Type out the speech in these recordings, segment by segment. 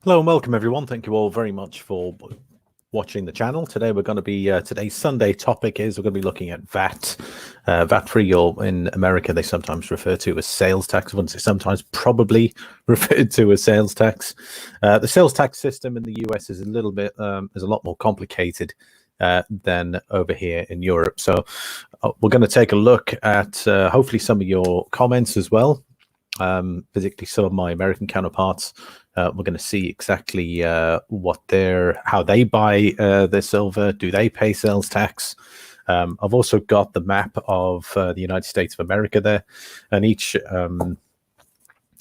Hello and welcome everyone. Thank you all very much for watching the channel. Today we're going to be today's Sunday topic is we're going to be looking at VAT. VAT free, or in America they sometimes refer to as sales tax. I wouldn't say sometimes, probably referred to as sales tax. The sales tax system in the US is a little bit is a lot more complicated than over here in Europe. So we're going to take a look at hopefully some of your comments as well, particularly some of my American counterparts. We're going to see exactly how they buy their silver. Do they pay sales tax? I've also got the map of the United States of America there, and each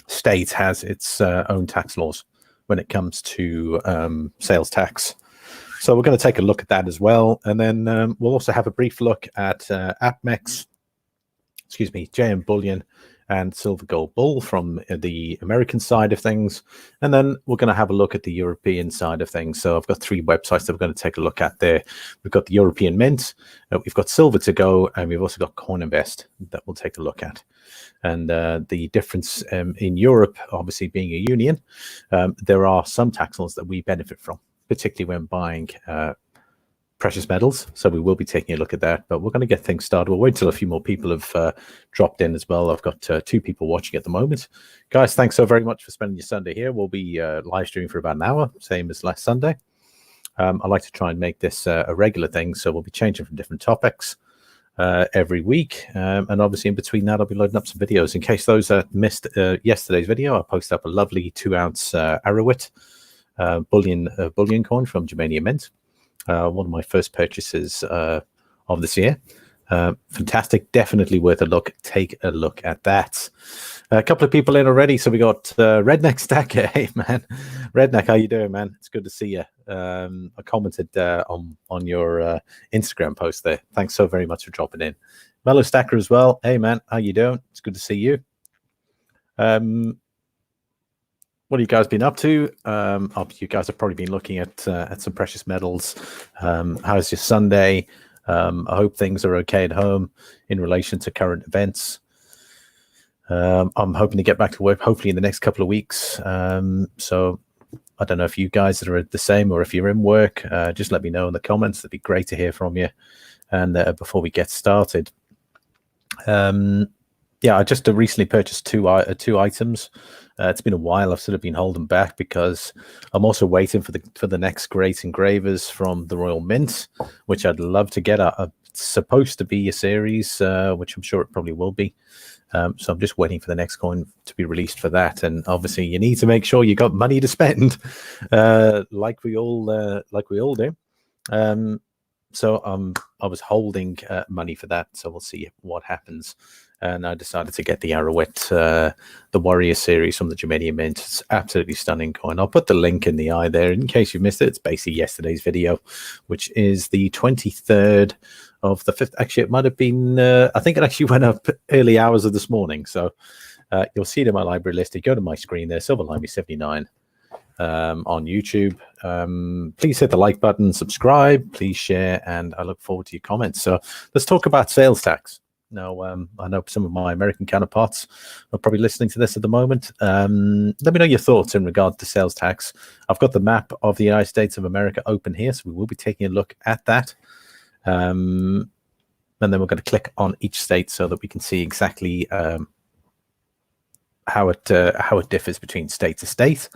state has its own tax laws when it comes to sales tax. So we're going to take a look at that as well, and then we'll also have a brief look at APMEX, JM Bullion, and Silver Gold Bull from the American side of things. And then we're going to have a look at the European side of things. So I've got three websites that we're going to take a look at there. We've got the European Mint, we've got Silver to Go, and we've also got CoinInvest that we'll take a look at. And the difference in Europe, obviously being a union, there are some tax laws that we benefit from, particularly when buying precious metals. So we will be taking a look at that, but we're going to get things started. We'll wait till a few more people have dropped in as well. I've got two people watching at the moment. Guys, thanks so very much for spending your Sunday here. We'll be live streaming for about an hour, same as last Sunday. I like to try and make this a regular thing, so we'll be changing from different topics every week. And obviously in between that, I'll be loading up some videos. In case those missed yesterday's video, I posted up a lovely 2-ounce Arrowit bullion coin from Germania Mint. One of my first purchases of this year. Fantastic, definitely worth a look. Take a look at that. A couple of people in already, so we got Redneck Stacker. Hey man, Redneck, how you doing, man? It's good to see you. I commented on your Instagram post there. Thanks so very much for dropping in. Mellow Stacker as well. Hey man, how you doing? It's good to see you. What have you guys been up to? You guys have probably been looking at some precious metals. How's your Sunday? I hope things are okay at home in relation to current events. I'm hoping to get back to work hopefully in the next couple of weeks. So I don't know if you guys are the same or if you're in work. Just let me know in the comments. That'd be great to hear from you. And before we get started, yeah, I just recently purchased two items. It's been a while. I've sort of been holding back because I'm also waiting for the next great engravers from the Royal Mint, which I'd love to get. It's supposed to be a series, which I'm sure it probably will be. So I'm just waiting for the next coin to be released for that. And obviously, you need to make sure you got money to spend, like we all do. So I was holding money for that. So we'll see what happens. And I decided to get the Arrowit, the Warrior series from the Germania Mint. It's absolutely stunning coin. I'll put the link in the eye there in case you missed it. It's basically yesterday's video, which is the 23rd of the 5th. Actually, it might have been, I think it actually went up early hours of this morning. So you'll see it in my library list. You go to my screen there, Silverlimey79 on YouTube. Please hit the like button, subscribe, please share, and I look forward to your comments. So let's talk about sales tax. Now, I know some of my American counterparts are probably listening to this at the moment. Let me know your thoughts in regard to sales tax. I've got the map of the United States of America open here, so we will be taking a look at that. And then we're going to click on each state so that we can see exactly how it differs between state to state.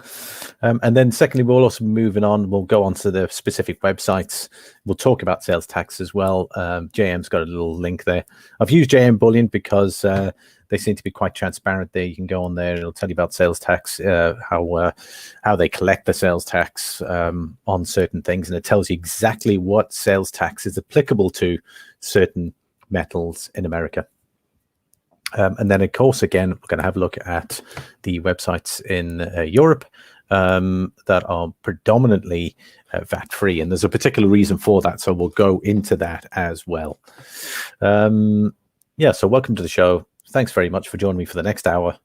And then secondly, we'll also be moving on. We'll go on to the specific websites. We'll talk about sales tax as well. JM's got a little link there. I've used JM Bullion because they seem to be quite transparent there. You can go on there. It'll tell you about sales tax, how they collect the sales tax on certain things. And it tells you exactly what sales tax is applicable to certain metals in America. And then, of course, again, we're going to have a look at the websites in Europe that are predominantly VAT-free. And there's a particular reason for that, so we'll go into that as well. Yeah, so welcome to the show. Thanks very much for joining me for the next hour.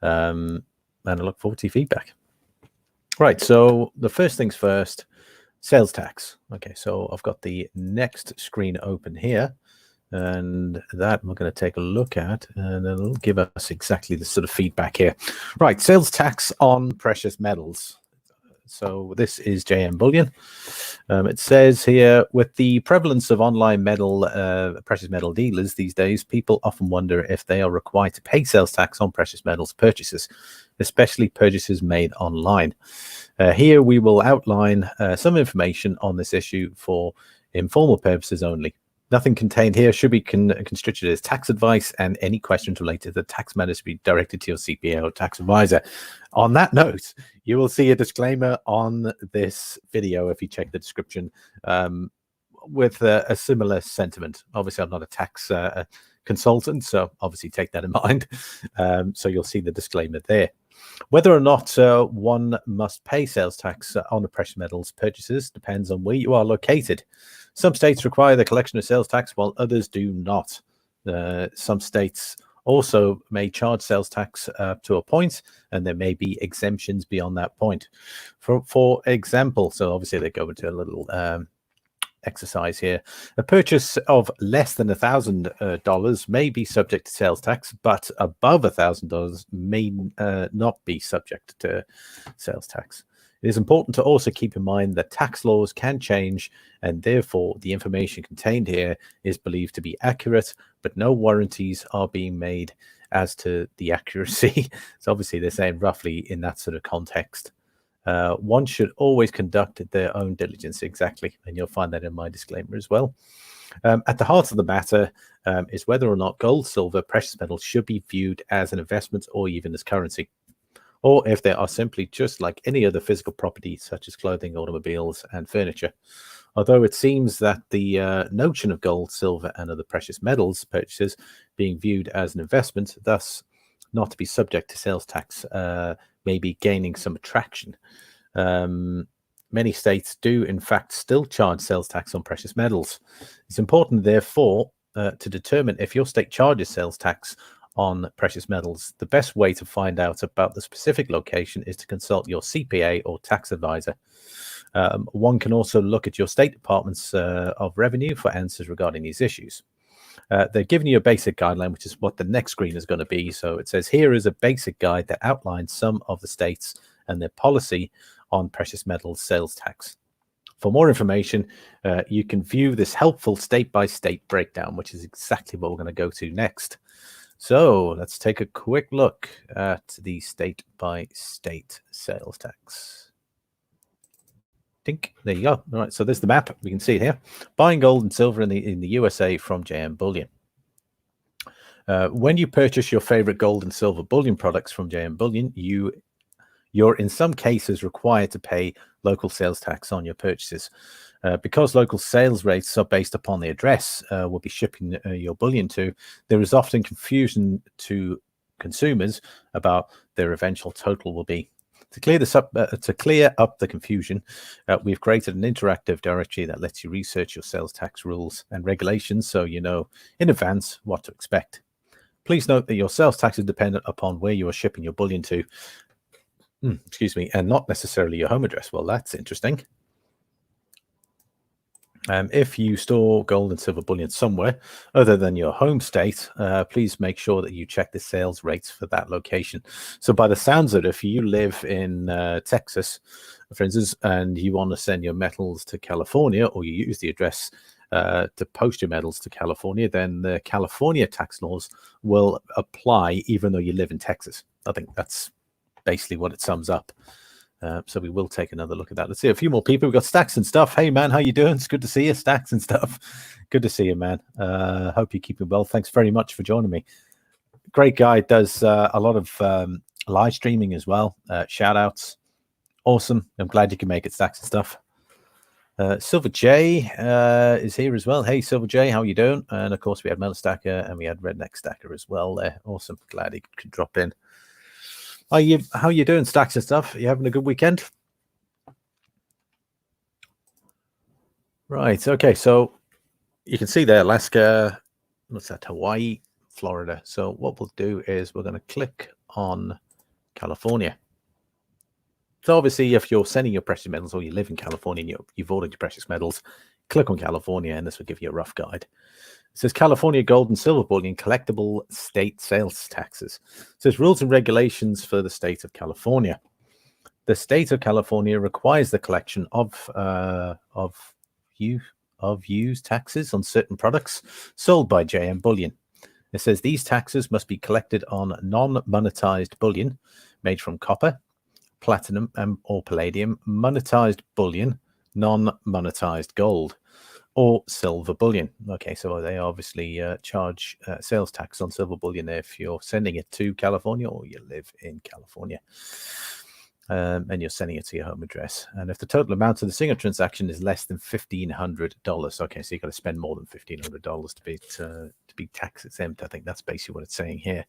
And I look forward to your feedback. Right, so the first things first, sales tax. Okay, so I've got the next screen open here. And that we're going to take a look at, and it'll give us exactly the sort of feedback here. Right, sales tax on precious metals. So this is JM Bullion. It says here, with the prevalence of online precious metal dealers these days, people often wonder if they are required to pay sales tax on precious metals purchases, especially purchases made online. Here we will outline some information on this issue for informal purposes only. Nothing contained here should be construed as tax advice, and any questions related to tax matters should be directed to your CPA or tax advisor. On that note, you will see a disclaimer on this video if you check the description with a similar sentiment. Obviously, I'm not a tax consultant, so obviously take that in mind. So you'll see the disclaimer there. Whether or not one must pay sales tax on the precious metals purchases depends on where you are located. Some states require the collection of sales tax, while others do not. Some states also may charge sales tax to a point, and there may be exemptions beyond that point. For example, so obviously they go into a little exercise here. A purchase of less than $1,000 may be subject to sales tax, but above $1,000 may not be subject to sales tax. It is important to also keep in mind that tax laws can change, and therefore the information contained here is believed to be accurate, but no warranties are being made as to the accuracy. So obviously they're saying roughly in that sort of context. One should always conduct their own diligence, exactly, and you'll find that in my disclaimer as well. At the heart of the matter is whether or not gold, silver, precious metals should be viewed as an investment or even as currency, or if they are simply just like any other physical property such as clothing, automobiles, and furniture. Although it seems that the notion of gold, silver, and other precious metals purchases being viewed as an investment, thus not to be subject to sales tax, may be gaining some attraction. Many states do, in fact, still charge sales tax on precious metals. It's important, therefore, to determine if your state charges sales tax on precious metals. The best way to find out about the specific location is to consult your CPA or tax advisor. One can also look at your state departments of revenue for answers regarding these issues. They're giving you a basic guideline, which is what the next screen is going to be. So it says here is a basic guide that outlines some of the states and their policy on precious metals sales tax. For more information, you can view this helpful state-by-state breakdown, which is exactly what we're going to go to next. So let's take a quick look at the state-by-state sales tax. There you go. All right, so there's the map. We can see it here. Buying gold and silver in the USA from JM Bullion. When you purchase your favorite gold and silver bullion products from JM Bullion, you're in some cases required to pay local sales tax on your purchases. Because local sales rates are based upon the address we'll be shipping your bullion to, there is often confusion to consumers about their eventual total will be. To clear up the confusion, we've created an interactive directory that lets you research your sales tax rules and regulations so you know in advance what to expect. Please note that your sales tax is dependent upon where you are shipping your bullion to, and not necessarily your home address. Well, that's interesting. If you store gold and silver bullion somewhere other than your home state, please make sure that you check the sales rates for that location. So by the sounds of it, if you live in Texas, for instance, and you want to send your metals to California, or you use the address to post your metals to California, then the California tax laws will apply even though you live in Texas. I think that's basically what it sums up. So we will take another look at that. Let's see a few more people. We've got Stacks and Stuff. Hey, man, how you doing? It's good to see you, Stacks and Stuff. Good to see you, man. Hope you're keeping well. Thanks very much for joining me. Great guy. Does a lot of live streaming as well. Shout outs. Awesome. I'm glad you can make it, Stacks and Stuff. Silver J is here as well. Hey, Silver J, how you doing? And of course, we had Mellow Stacker and we had Redneck Stacker as well there. Awesome. Glad he could drop in. How you doing, Stacks and Stuff? Are you having a good weekend? Right. Okay. So you can see there, Alaska, what's that? Hawaii, Florida. So what we'll do is we're going to click on California. So obviously, if you're sending your precious metals or you live in California and you've ordered your precious metals, click on California and this will give you a rough guide. It says California gold and silver bullion collectible state sales taxes. It says rules and regulations for the state of California. The state of California requires the collection of use taxes on certain products sold by JM Bullion. It says these taxes must be collected on non-monetized bullion made from copper, platinum, or palladium, monetized bullion, non-monetized gold, or silver bullion. Okay, so they obviously charge sales tax on silver bullion if you're sending it to California or you live in California. And you're sending it to your home address. And if the total amount of the single transaction is less than $1,500, okay, so you've got to spend more than $1,500 to be tax exempt. I think that's basically what it's saying here.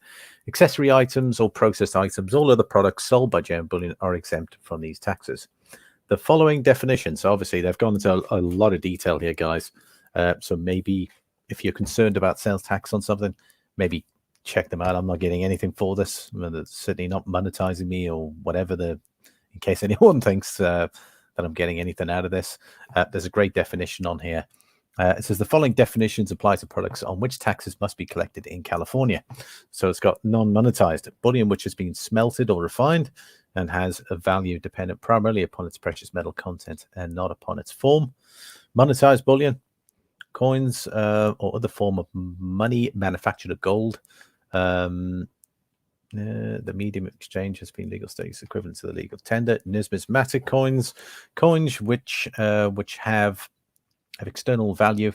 Accessory items or processed items, all other products sold by JM Bullion are exempt from these taxes. The following definitions, so obviously they've gone into a lot of detail here, guys. So maybe if you're concerned about sales tax on something, maybe check them out. I'm not getting anything for this. They're certainly not monetizing me or whatever. In case anyone thinks that I'm getting anything out of this, there's a great definition on here. It says the following definitions apply to products on which taxes must be collected in California. So it's got non-monetized bullion, which has been smelted or refined and has a value dependent primarily upon its precious metal content and not upon its form. Monetized bullion, coins or other form of money manufactured of gold. The medium of exchange has been legal status equivalent to the legal tender. Numismatic coins which have external value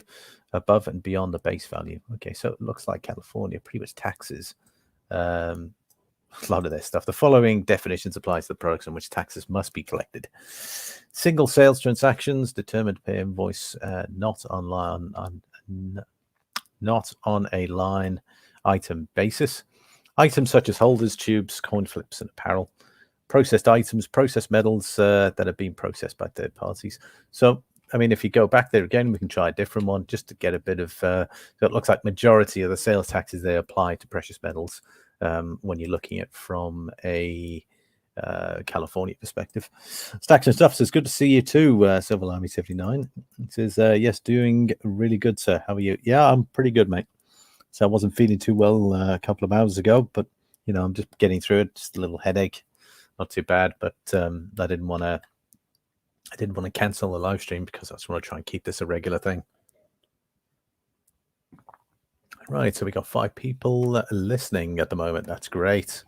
above and beyond the base value. Okay, so it looks like California pretty much taxes a lot of this stuff. The following definitions apply to the products on which taxes must be collected. Single sales transactions determined per invoice, not on a line item basis. Items such as holders, tubes, coin flips, and apparel. Processed items, processed metals that have been processed by third parties. So, I mean, if you go back there again, we can try a different one just to get a bit of, so it looks like majority of the sales taxes, they apply to precious metals when you're looking at from a California perspective. Stacks and Stuff says, good to see you too, Silver Army 79. It says, yes, doing really good, sir. How are you? Yeah, I'm pretty good, mate. So I wasn't feeling too well a couple of hours ago, but you know, I'm just getting through it. Just a little headache, not too bad. But I didn't want to cancel the live stream because I just want to try and keep this a regular thing. Right, so we got 5 people listening at the moment. That's great.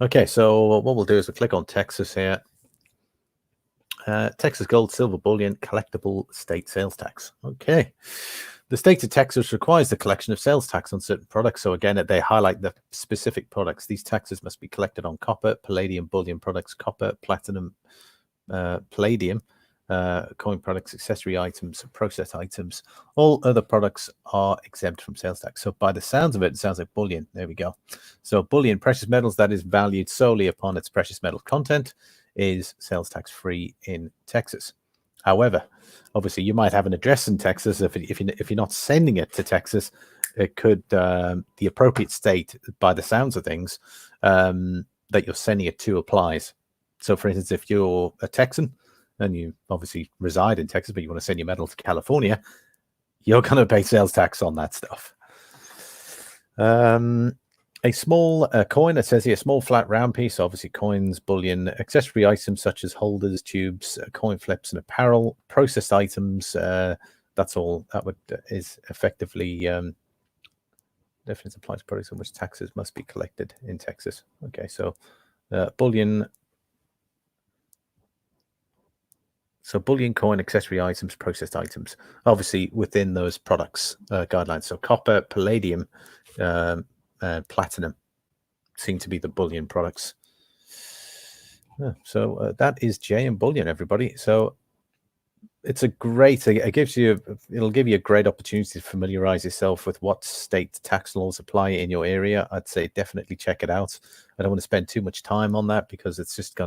Okay, so what we'll do is we'll click on Texas here. Texas gold, silver bullion, collectible state sales tax. Okay. The state of Texas requires the collection of sales tax on certain products. So again, they highlight the specific products. These taxes must be collected on copper, palladium, bullion products, copper, platinum, palladium, coin products, accessory items, processed items. All other products are exempt from sales tax. So by the sounds of it, it sounds like bullion. There we go. So bullion, precious metals that is valued solely upon its precious metal content, is sales tax free in Texas. However, obviously, you might have an address in Texas. If you're not sending it to Texas, it could the appropriate state, by the sounds of things, that you're sending it to applies. So, for instance, if you're a Texan and you obviously reside in Texas, but you want to send your metal to California, you're going to pay sales tax on that stuff. A small coin, it says here, small flat round piece, obviously coins, bullion, accessory items such as holders, tubes, coin flips, and apparel, processed items. That's all. That is effectively definitely applies to products on which taxes must be collected in Texas. Okay, so bullion. So bullion, coin, accessory items, processed items, obviously within those products guidelines. So copper, palladium, platinum seem to be the bullion products. So that is JM Bullion, everybody. So it's a great, it'll give you a great opportunity to familiarize yourself with what state tax laws apply in your area. I'd say definitely check it out. I don't want to spend too much time on that because it's just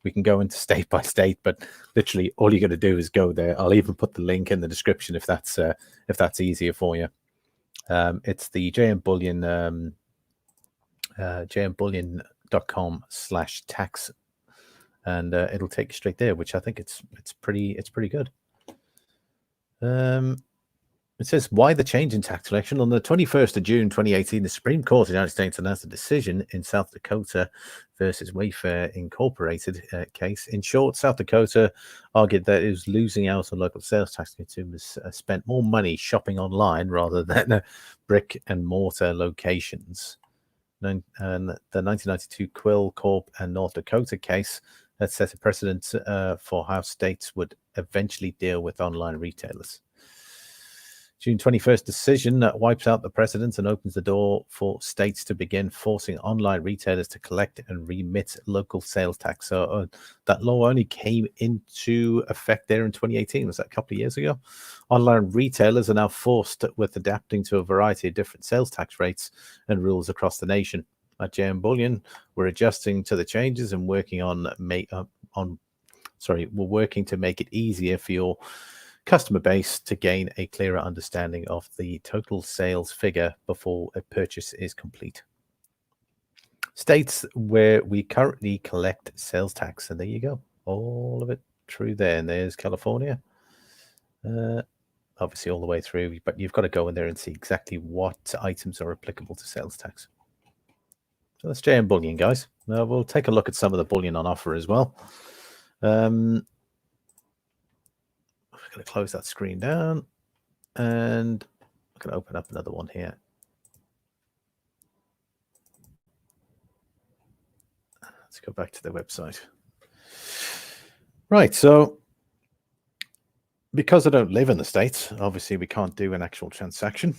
we can go into state by state, but literally all you got to do is go there. I'll even put the link in the description if that's easier for you. It's the JM Bullion, jmbullion.com/tax, and it'll take you straight there, which I think it's pretty good. It says, why the change in tax collection? On the 21st of June 2018, the Supreme Court of the United States announced a decision in South Dakota versus Wayfair Incorporated case. In short, South Dakota argued that it was losing out on local sales tax. Consumers spent more money shopping online rather than brick and mortar locations. And the 1992 Quill Corp and North Dakota case that set a precedent for how states would eventually deal with online retailers. June 21st decision that wipes out the precedent and opens the door for states to begin forcing online retailers to collect and remit local sales tax. So that law only came into effect there in 2018. Was that a couple of years ago? Online retailers are now forced with adapting to a variety of different sales tax rates and rules across the nation. At JM Bullion, we're adjusting to the changes and working we're working to make it easier for your customer base to gain a clearer understanding of the total sales figure before a purchase is complete. States where we currently collect sales tax, and there you go, all of it through there. And there's California, obviously all the way through, but you've got to go in there and see exactly what items are applicable to sales tax. So that's JM Bullion, guys. We'll take a look at some of the bullion on offer as well. I'm going to close that screen down, and I'm going to open up another one here. Let's go back to the website. Right, so because I don't live in the States, obviously we can't do an actual transaction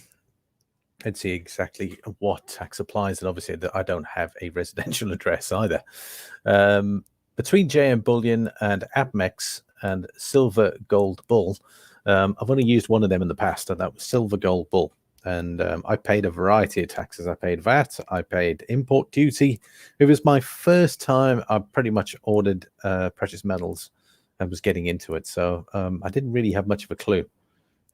and see exactly what tax applies, and obviously I don't have a residential address either. Between JM Bullion and APMEX and Silver Gold Bull, I've only used one of them in the past, and that was Silver Gold Bull. And I paid a variety of taxes. I paid VAT, I paid import duty. It was my first time I pretty much ordered precious metals and was getting into it. So I didn't really have much of a clue.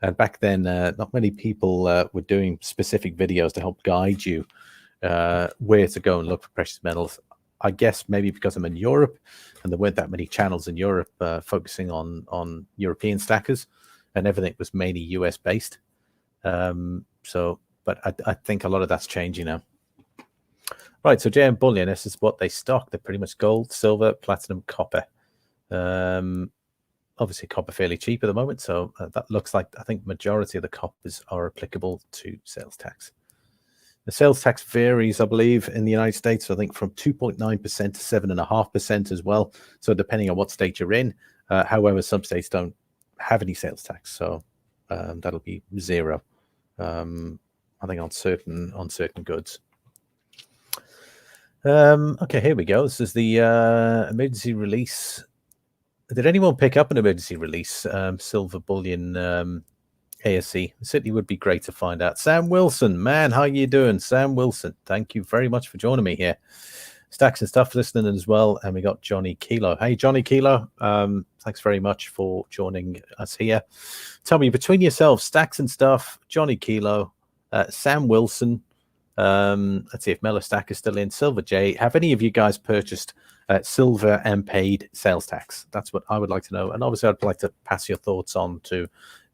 And back then, not many people were doing specific videos to help guide you where to go and look for precious metals. I guess maybe because I'm in Europe and there weren't that many channels in Europe focusing on European stackers, and everything was mainly US based. But I think a lot of that's changing now. Right, so JM Bullion, this is what they stock. They're pretty much gold, silver, platinum, copper. Obviously copper fairly cheap at the moment, so that looks like, I think majority of the coppers are applicable to sales tax. The sales tax varies, I believe, in the United States, I think from 2.9% to 7.5% as well. So depending on what state you're in, however, some states don't have any sales tax, so that'll be zero. I think on certain goods. Okay, here we go. This is the emergency release. Did anyone pick up an emergency release? Silver Bullion ASC. It certainly would be great to find out. Sam Wilson, man, how you doing? Sam Wilson, thank you very much for joining me here. Stacks and Stuff listening as well. And we got Johnny Kilo. Hey, Johnny Kilo, thanks very much for joining us here. Tell me, between yourselves, Stacks and Stuff, Johnny Kilo, Sam Wilson, let's see if Mellow Stacker is still in, Silver J, have any of you guys purchased silver and paid sales tax? That's what I would like to know. And obviously, I'd like to pass your thoughts on to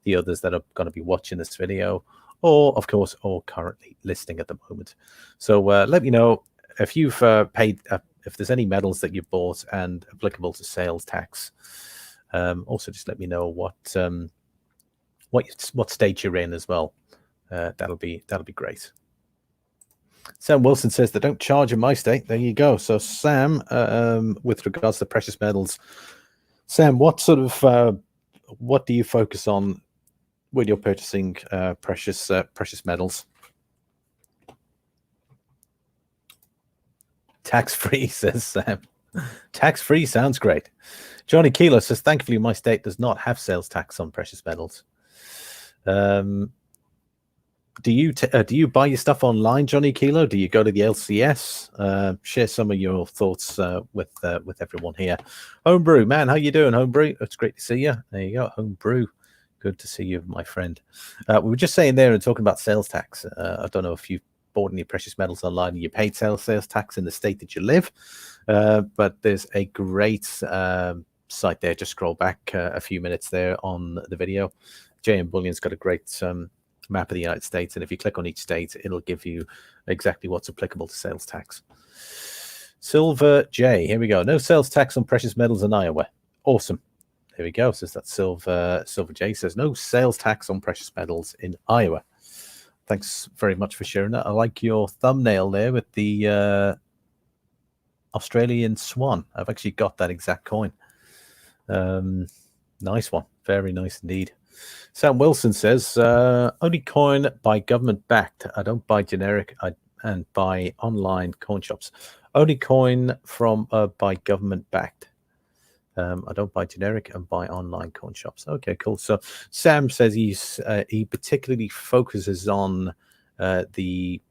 the others that are going to be watching this video, or of course, or currently listening at the moment. So let me know if you've paid, if there's any metals that you bought and applicable to sales tax. Also, just let me know what state you're in as well. That'll be great. Sam Wilson says they don't charge in my state. There you go. So Sam, with regards to precious metals, Sam, what sort of what do you focus on when you're purchasing precious metals? Tax-free, says Sam. Tax-free sounds great. Johnny Kilo says, thankfully, my state does not have sales tax on precious metals. Do you buy your stuff online, Johnny Kilo? Do you go to the LCS? Share some of your thoughts with everyone here. HomeBrew, man, how you doing, HomeBrew? It's great to see you. There you go, HomeBrew. Good to see you, my friend. We were just saying there and talking about sales tax. I don't know if you've bought any precious metals online and you paid sales tax in the state that you live, but there's a great site there. Just scroll back a few minutes there on the video. JM Bullion's got a great map of the United States. And if you click on each state, it'll give you exactly what's applicable to sales tax. Silver J, here we go. No sales tax on precious metals in Iowa. Awesome. Here we go. Says that Silver J says no sales tax on precious metals in Iowa. Thanks very much for sharing that. I like your thumbnail there with the Australian swan. I've actually got that exact coin. Nice one. Very nice indeed. Sam Wilson says, only coin by government backed. I don't buy generic and buy online coin shops. Only coin from by government backed. I don't buy generic and buy online coin shops. Okay, cool. So Sam says he particularly focuses on the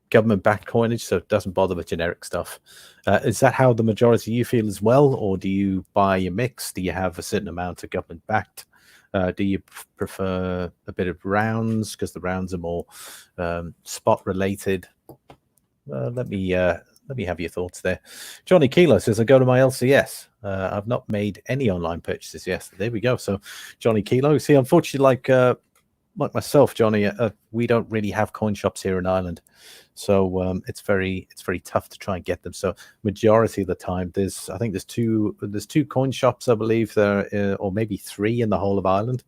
government-backed coinage, so it doesn't bother with generic stuff. Is that how the majority of you feel as well, or do you buy a mix? Do you have a certain amount of government-backed? Do you prefer a bit of rounds because the rounds are more spot-related? Let me have your thoughts there. Johnny Kilo says, I go to my LCS. I've not made any online purchases yet. There we go. So Johnny Kilo, see, unfortunately, like myself, Johnny, we don't really have coin shops here in Ireland, so it's very tough to try and get them. So majority of the time, I think there's two coin shops, I believe there, or maybe three in the whole of Ireland.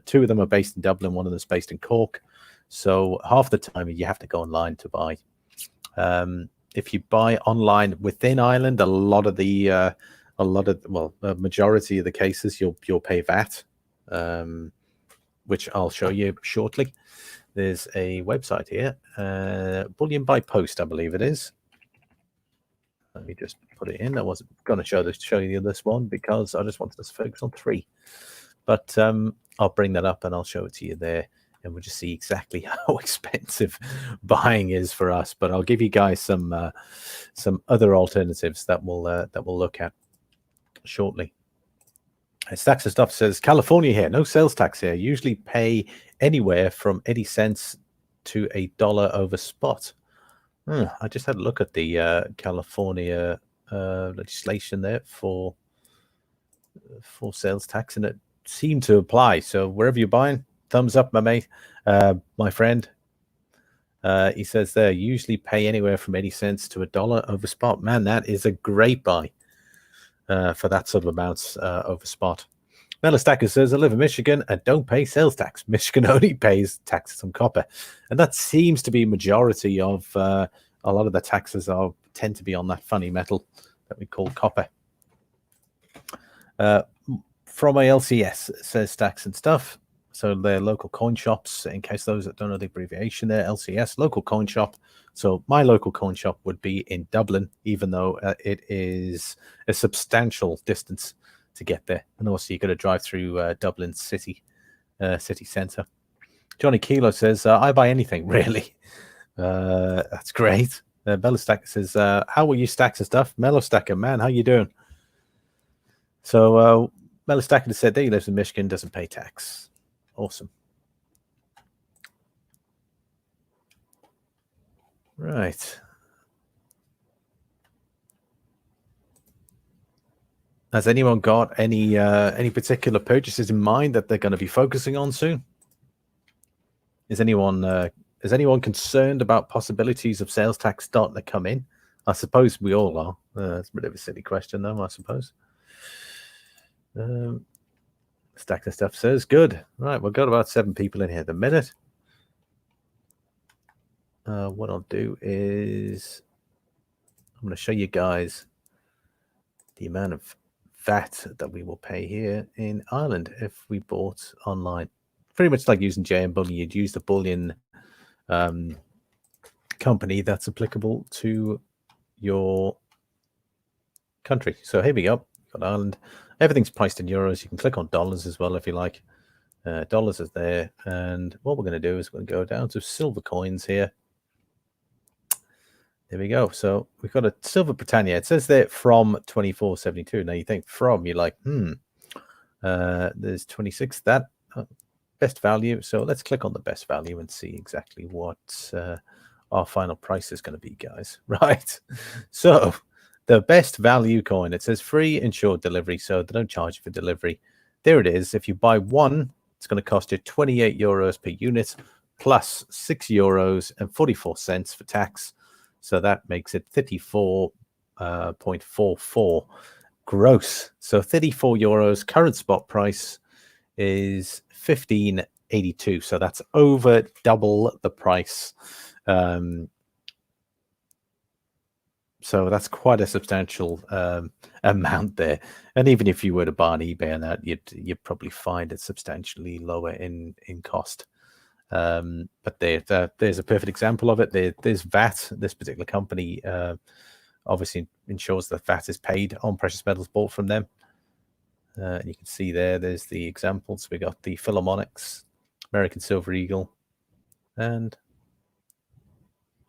Two of them are based in Dublin, one of them is based in Cork. So half the time you have to go online to buy. If you buy online within Ireland, the majority of the cases you'll pay VAT. Which I'll show you shortly. There's a website here, Bullion by Post, I believe it is. Let me just put it in. I wasn't going to show you this one because I just wanted to focus on 3. But I'll bring that up and I'll show it to you there, and we'll just see exactly how expensive buying is for us. But I'll give you guys some other alternatives that we'll look at shortly. Stacks of Stuff says, California here, no sales tax here. Usually pay anywhere from 80 cents to $1 over spot. I just had a look at the California legislation there for sales tax, and it seemed to apply. So wherever you're buying, thumbs up, my mate, my friend. He says there, usually pay anywhere from 80 cents to $1 over spot. Man, that is a great buy. For that sort of amounts over spot. Mellow Stacker says, I live in Michigan and don't pay sales tax. Michigan only pays taxes on copper. And that seems to be majority of a lot of the taxes tend to be on that funny metal that we call copper. From a LCS, says Stacks and Stuff. So they're local coin shops, in case those that don't know the abbreviation there, LCS, local coin shop. So my local coin shop would be in Dublin, even though it is a substantial distance to get there. And also you got to drive through Dublin city centre. Johnny Kilo says, I buy anything, really. That's great. Mellow Stacker says, how will you Stacks and Stuff? Mellow Stacker, man, how you doing? So Mellow Stacker said that he lives in Michigan, doesn't pay tax. Awesome. Right. Has anyone got any particular purchases in mind that they're going to be focusing on soon? Is anyone concerned about possibilities of sales tax starting to come in? I suppose we all are. That's a bit of a silly question, though, I suppose. Stack of Stuff says, good. Right, we've got about 7 people in here at the minute. What I'll do is I'm going to show you guys the amount of VAT that we will pay here in Ireland if we bought online. Pretty much like using JM Bullion. You'd use the Bullion company that's applicable to your country. So here we go. Got Ireland. Everything's priced in euros. You can click on dollars as well if you like. Dollars is there. And what we're going to do is we're going to go down to silver coins here. There we go. So we've got a Silver Britannia. It says there from 24.72. Now you think from, you're like, there's 26. That best value. So let's click on the best value and see exactly what our final price is going to be, guys. Right. So the best value coin, it says free insured delivery. So they don't charge you for delivery. There it is. If you buy one it's going to cost you 28 euros per unit plus 6 euros and 44 cents for tax. So that makes it 34.44 gross. So 34 euros. Current spot price is 15.82. So that's over double the price. So that's quite a substantial amount there. And even if you were to buy on eBay and that, you'd probably find it substantially lower in cost. But there's a perfect example of it. There's VAT. This particular company obviously ensures that VAT is paid on precious metals bought from them. And you can see there's the examples. We got the Philharmonics, American Silver Eagle, and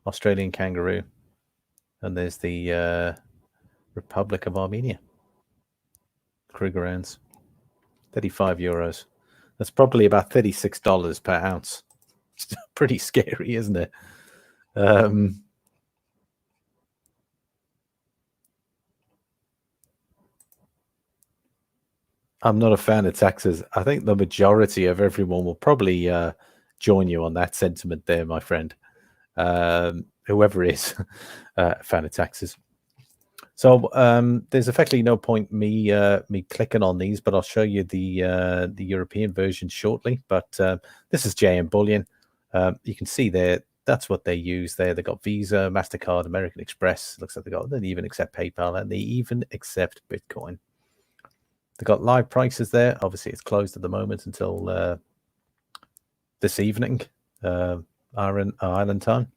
Australian Kangaroo. And there's the Republic of Armenia. Krugerrands, 35 euros. That's probably about $36 per ounce. It's pretty scary, isn't it? I'm not a fan of taxes. I think the majority of everyone will probably join you on that sentiment there, my friend. Whoever is a fan of taxes. So there's effectively no point me clicking on these, but I'll show you the European version shortly. But this is JM Bullion. You can see there, that's what they use there. They got Visa, MasterCard, American Express. Looks like they even accept PayPal, and they even accept Bitcoin. They got live prices there. Obviously, it's closed at the moment until this evening, Ireland time.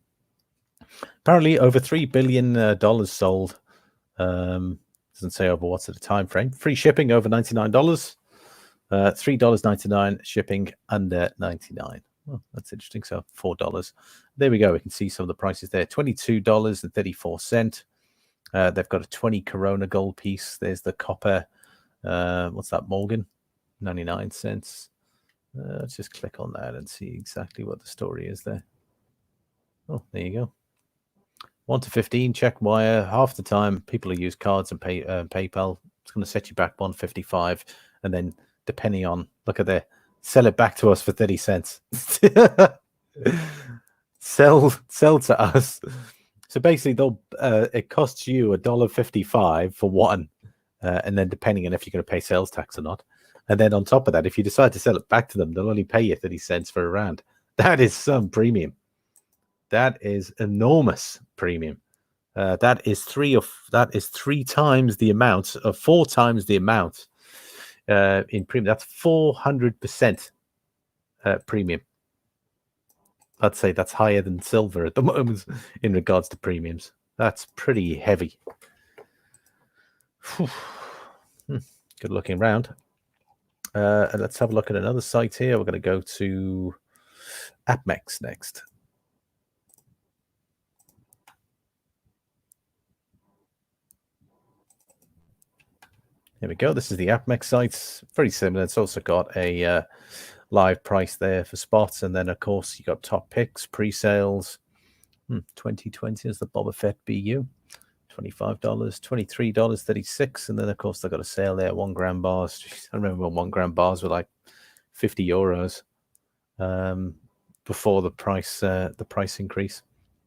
Apparently, over $3 billion sold. Doesn't say over what's at the time frame. Free shipping over $99. $3.99 shipping under $99. Oh, that's interesting. So $4. There we go. We can see some of the prices there. $22.34. They've got a 20 Corona gold piece. There's the copper. What's that? Morgan, 99 cents. Let's just click on that and see exactly what the story is there. Oh, there you go. 1 to 15 check wire. Half the time people who use cards and PayPal, it's going to set you back 155, and then depending on, look at there, sell it back to us for 30 cents. sell to us. So basically, it costs you $1.55 for one, and then depending on if you're going to pay sales tax or not, and then on top of that, if you decide to sell it back to them, they'll only pay you 30 cents for a rand. That is some premium. That is enormous premium. That is 3 times the amount, of 4 times the amount in premium. That's 400% premium. I'd say that's higher than silver at the moment in regards to premiums. That's pretty heavy. Good looking round. Let's have a look at another site here. We're going to go to AppMex next. Here we go. This is the AppMex site. Very similar. It's also got a live price there for spots. And then, of course, you got top picks, pre-sales. 2020 is the Boba Fett BU. $25, $23.36. And then, of course, they've got a sale there, 1 gram bars. I remember when 1 gram bars were like 50 euros before the price increase.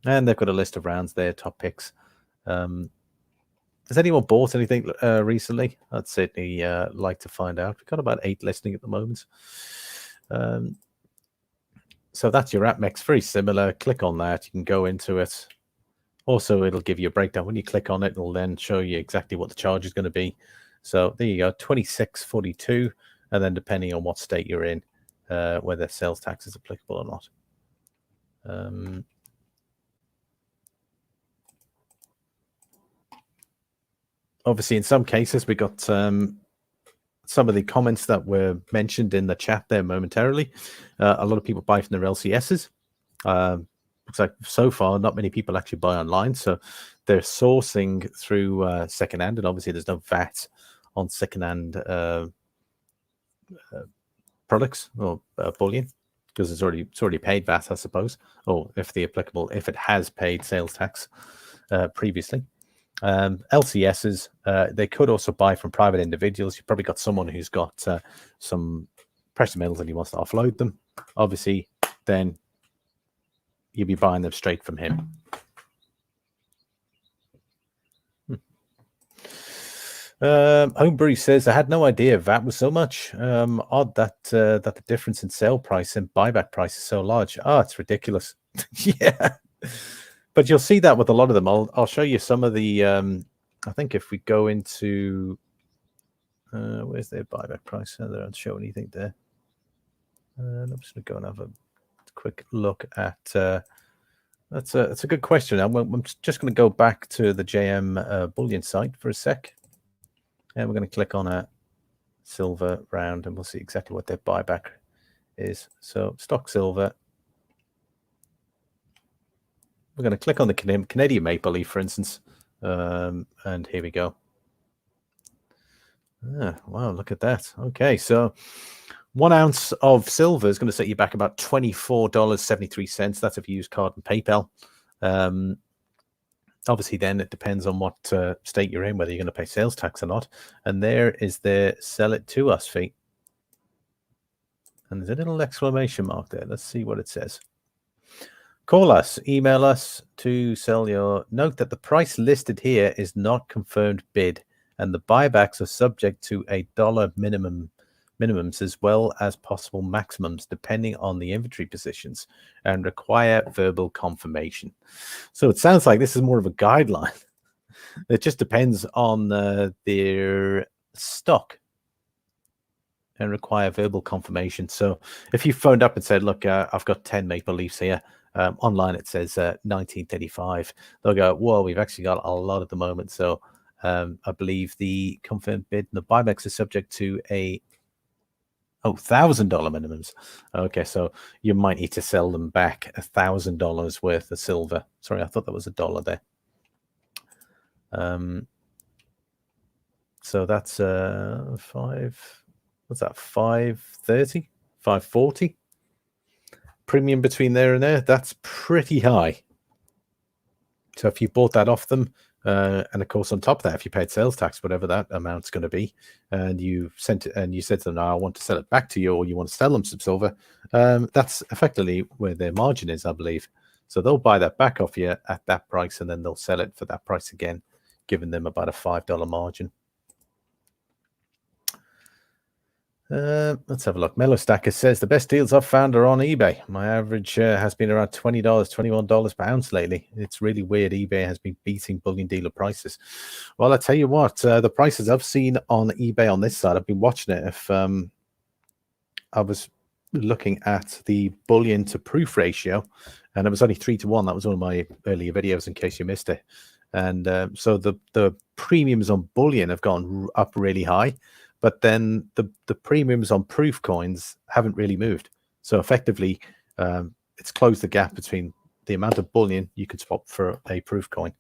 And they've got a list of rounds there, top picks. Has anyone bought anything recently? I'd certainly like to find out. We've got about 8 listing at the moment. So that's your AppMex. Very similar. Click on that. You can go into it. Also, it'll give you a breakdown. When you click on it, it'll then show you exactly what the charge is going to be. So there you go, $26.42. And then depending on what state you're in, whether sales tax is applicable or not. Obviously, in some cases, we got some of the comments that were mentioned in the chat there momentarily. A lot of people buy from their LCSs. Looks like so far, not many people actually buy online. So they're sourcing through secondhand. And obviously, there's no VAT on secondhand products or bullion because it's already paid VAT, I suppose. Or if it has paid sales tax previously. LCSs, they could also buy from private individuals. You've probably got someone who's got some precious metals and he wants to offload them, obviously, then you'll be buying them straight from him. HomeBrew says, I had no idea VAT was so much. Odd that that the difference in sale price and buyback price is so large. Oh, it's ridiculous. Yeah. But you'll see that with a lot of them. I'll show you some of the, I think if we go into, where's their buyback price? They don't show anything there. I'm just going to go and have a quick look at, that's a good question. I'm just going to go back to the JM Bullion site for a sec. And we're going to click on a silver round and we'll see exactly what their buyback is. So stock silver. We're going to click on the Canadian Maple Leaf, for instance. And here we go. Wow, look at that. Okay, so 1 ounce of silver is going to set you back about $24.73. That's if you use card and PayPal. Obviously, then it depends on what state you're in, whether you're going to pay sales tax or not. And there is their sell it to us fee. And there's a little exclamation mark there. Let's see what it says. Call us, email us to sell your. Note that the price listed here is not confirmed bid, and the buybacks are subject to a dollar minimums as well as possible maximums depending on the inventory positions and require verbal confirmation. So it sounds like this is more of a guideline. It just depends on their stock and require verbal confirmation. So if you phoned up and said, look, I've got 10 Maple Leafs here, online it says 1935, they'll go, whoa, we've actually got a lot at the moment. So I believe the confirmed bid and the buybacks are subject to a $1,000 minimums. Okay, so you might need to sell them back $1,000 worth of silver. Sorry, I thought that was $1 there. So that's what's that? 530, 540 premium between there and there. That's pretty high. So if you bought that off them, and of course, on top of that, if you paid sales tax, whatever that amount's going to be, and you sent it and you said to them, no, I want to sell it back to you, or you want to sell them some silver, that's effectively where their margin is, I believe. So they'll buy that back off you at that price, and then they'll sell it for that price again, giving them about a $5 margin. Let's have a look. Mellow Stacker says the best deals I've found are on eBay. My average has been around $20, $21 per ounce lately. It's really weird. eBay has been beating bullion dealer prices. Well, I tell you what, the prices I've seen on eBay on this side, I've been watching it. If I was looking at the bullion to proof ratio, and it was only 3-to-1. That was one of my earlier videos, in case you missed it. And so the premiums on bullion have gone up really high. But then the premiums on proof coins haven't really moved. So effectively, it's closed the gap between the amount of bullion you can swap for a proof coin.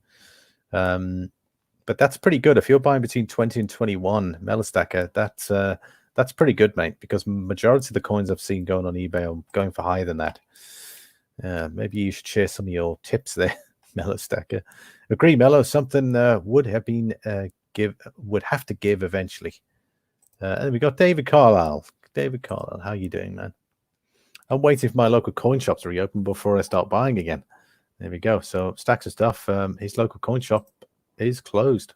But that's pretty good. If you're buying between 20 and 21, Mellow Stacker, that's pretty good, mate, because majority of the coins I've seen going on eBay are going for higher than that. Maybe you should share some of your tips there, Mellow Stacker. Agree, Mellow, something would have to give eventually. And we got David Carlisle. David Carlisle, how you doing, man? I'm waiting for my local coin shops to reopen before I start buying again. There we go. So stacks of stuff. His local coin shop is closed.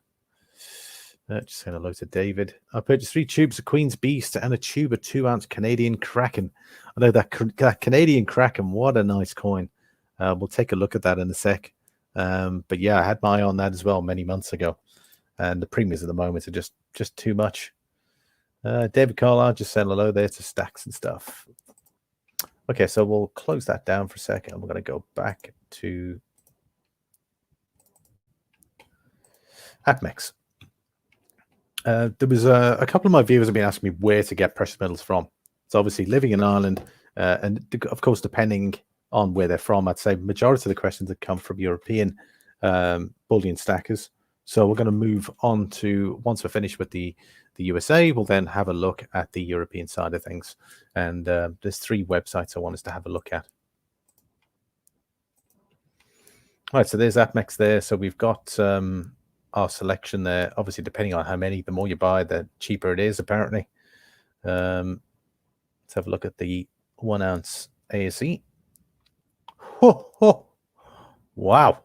Just saying hello to David. I purchased 3 tubes of Queen's Beast and a tube of 2-ounce Canadian Kraken. I know that Canadian Kraken, what a nice coin. We'll take a look at that in a sec. But yeah, I had my eye on that as well many months ago. And the premiums at the moment are just too much. David Carlisle just saying hello there to stacks and stuff. Okay, so we'll close that down for a second. We're going to go back to APMEX. There was a couple of my viewers have been asking me where to get precious metals from. So obviously living in Ireland, and of course, depending on where they're from, I'd say majority of the questions that come from European bullion stackers. So we're going to move on to, once we're finished with the USA, we'll then have a look at the European side of things. And there's 3 websites I want us to have a look at. All right, so there's APMEX there. So we've got our selection there. Obviously, depending on how many, the more you buy, the cheaper it is, apparently. Let's have a look at the 1 ounce ASE. Ho, ho. Wow.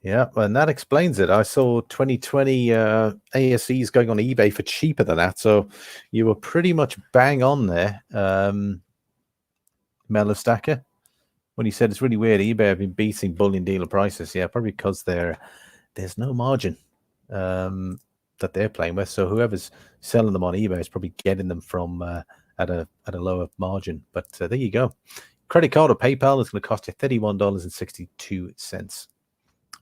Yeah, and that explains it. I saw 2020 ASEs going on eBay for cheaper than that, so you were pretty much bang on there, Mellow Stacker, when you said it's really weird. eBay have been beating bullion dealer prices. Yeah, probably because there's no margin that they're playing with. So whoever's selling them on eBay is probably getting them from at a lower margin. But there you go. Credit card or PayPal is going to cost you $31.62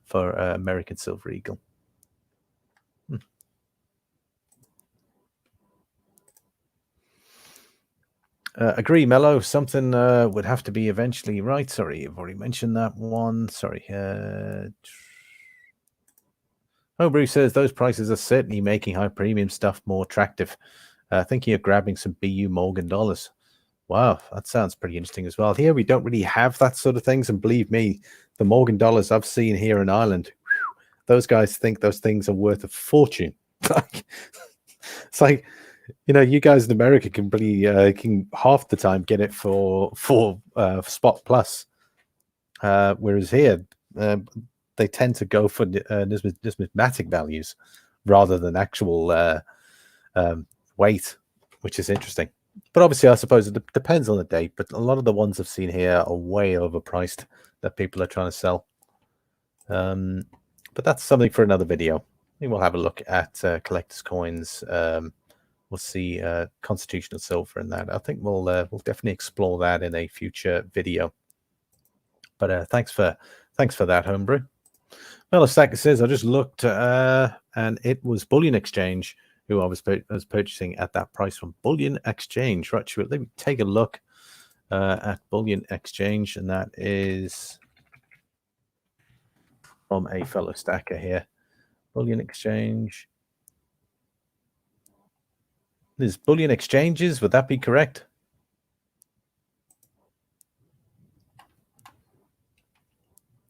for American Silver Eagle. Agree, Mellow. Something would have to be eventually right. Sorry, I've already mentioned that one. Sorry. HomeBrew says those prices are certainly making high premium stuff more attractive. Thinking of grabbing some BU Morgan dollars. Wow, that sounds pretty interesting as well. Here we don't really have that sort of things, and believe me, the Morgan dollars I've seen here in Ireland, those guys think those things are worth a fortune. It's like, you know, you guys in America can really can half the time get it for spot plus, whereas here they tend to go for numismatic values rather than actual weight, which is interesting. But obviously, I suppose it depends on the date. But a lot of the ones I've seen here are way overpriced that people are trying to sell. But that's something for another video. We will have a look at collector's coins. We'll see constitutional silver in that. I think we'll definitely explore that in a future video. But thanks for that, HomeBrew. Mellow Stacker says I just looked and it was Bullion Exchange who I was purchasing at that price from Bullion Exchange. Right, let me take a look at Bullion Exchange, and that is from a fellow stacker here. Bullion Exchange. There's Bullion Exchanges. Would that be correct?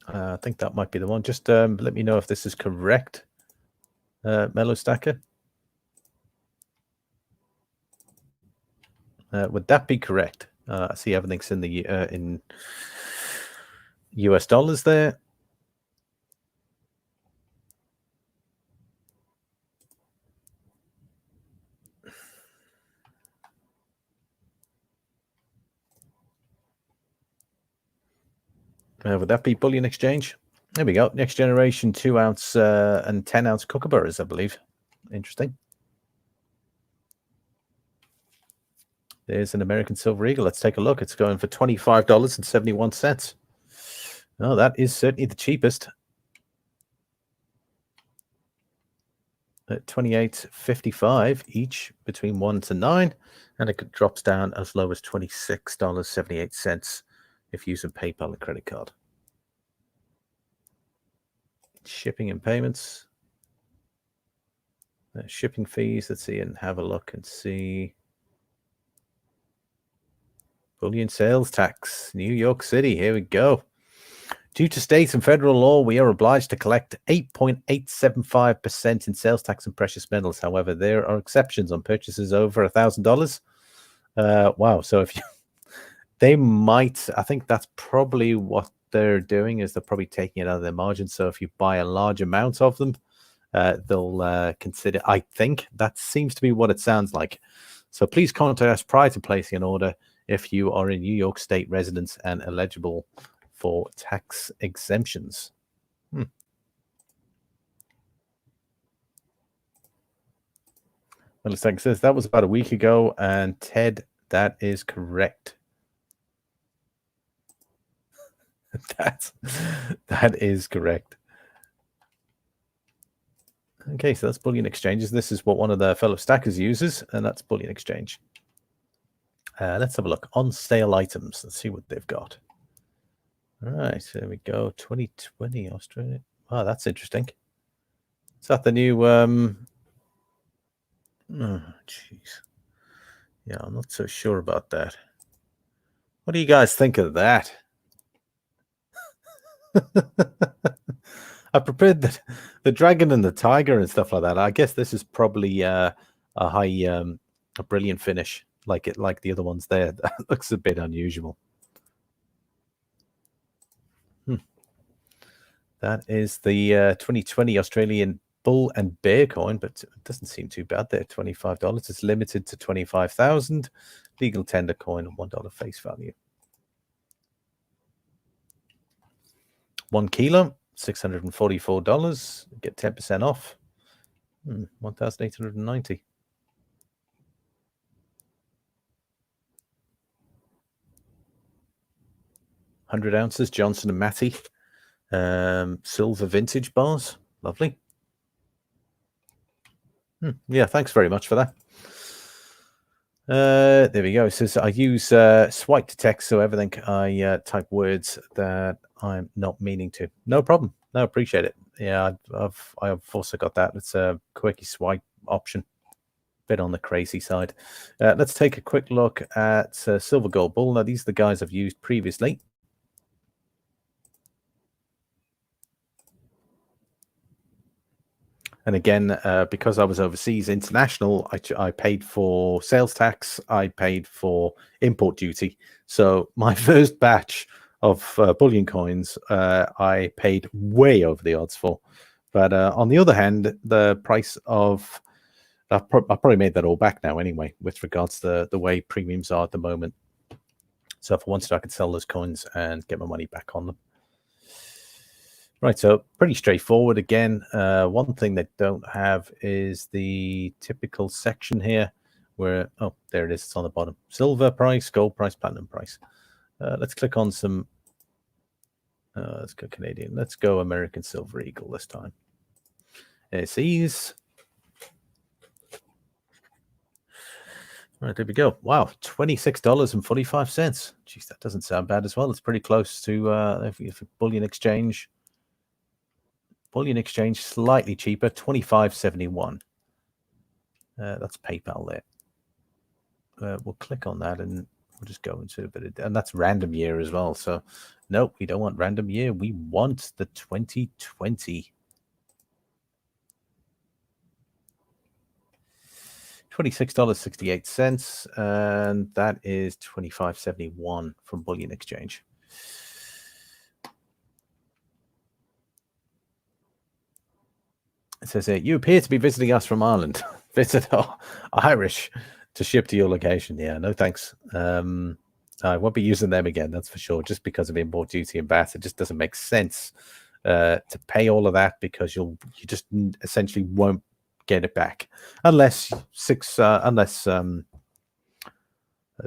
I think that might be the one. Just let me know if this is correct, Mellow Stacker. Would that be correct? I see everything's in the in US dollars there. Would that be Bullion Exchange? There we go. Next generation 2 ounce and 10 ounce kookaburras, I believe. Interesting. There's an American Silver Eagle. Let's take a look. It's going for $25.71. Oh, that is certainly the cheapest. At $28.55 each between 1 to 9, and it drops down as low as $26.78 if using PayPal and credit card. Shipping and payments. Shipping fees. Let's see and have a look and see. Bullion sales tax, New York City. Here we go. Due to state and federal law, we are obliged to collect 8.875% in sales tax on precious metals. However, there are exceptions on purchases over $1,000. Wow. So if you, they might, I think that's probably what they're doing, is they're probably taking it out of their margin. So if you buy a large amount of them, they'll consider, I think that seems to be what it sounds like. So please contact us prior to placing an order if you are a New York State resident and eligible for tax exemptions. Well, it says that was about a week ago, and Ted, that is correct. that is correct. Okay, so that's Bullion Exchanges. This is what one of the fellow stackers uses, and that's Bullion Exchange. Let's have a look. On sale items. Let's see what they've got. All right, so there we go. 2020 Australia. Wow, that's interesting. Is that the new... Oh, jeez. Yeah, I'm not so sure about that. What do you guys think of that? I prepared the dragon and the tiger and stuff like that. I guess this is probably a high, a brilliant finish. like the other ones there. That looks a bit unusual. That is the 2020 Australian bull and bear coin, but it doesn't seem too bad there. $25. It's limited to 25,000. Legal tender coin, $1 face value. 1 kilo, $644. Get 10% off. 1,890. 100 ounces, Johnson and Matty. Silver vintage bars. Lovely. Yeah, thanks very much for that. There we go. It says I use swipe to text, so everything I type words that I'm not meaning to. No problem. No, appreciate it. Yeah, I've also got that. It's a quickie swipe option. Bit on the crazy side. Let's take a quick look at Silver Gold Bull. Now, these are the guys I've used previously. And again, because I was overseas international, I paid for sales tax. I paid for import duty. So my first batch of bullion coins, I paid way over the odds for. But on the other hand, the price of... I've probably made that all back now anyway, with regards to the way premiums are at the moment. So if I wanted, I could sell those coins and get my money back on them. Right, so pretty straightforward. Again, one thing they don't have is the typical section here where, oh, there it is. It's on the bottom. Silver price, gold price, platinum price. Let's click on some, let's go Canadian. Let's go American Silver Eagle this time. SEs. All right, there we go. Wow, $26.45. Geez, that doesn't sound bad as well. It's pretty close to if bullion exchange. Bullion exchange slightly cheaper, $25.71. That's PayPal there. We'll click on that and we'll just go into a bit of, and that's random year as well. So nope, we don't want random year. We want the 2020. $26.68, and that is $25.71 from bullion exchange. It says here, you appear to be visiting us from Ireland. Visit Irish to ship to your location. Yeah, no thanks. I won't be using them again, that's for sure, just because of import duty and VAT. It just doesn't make sense to pay all of that, because you just essentially won't get it back unless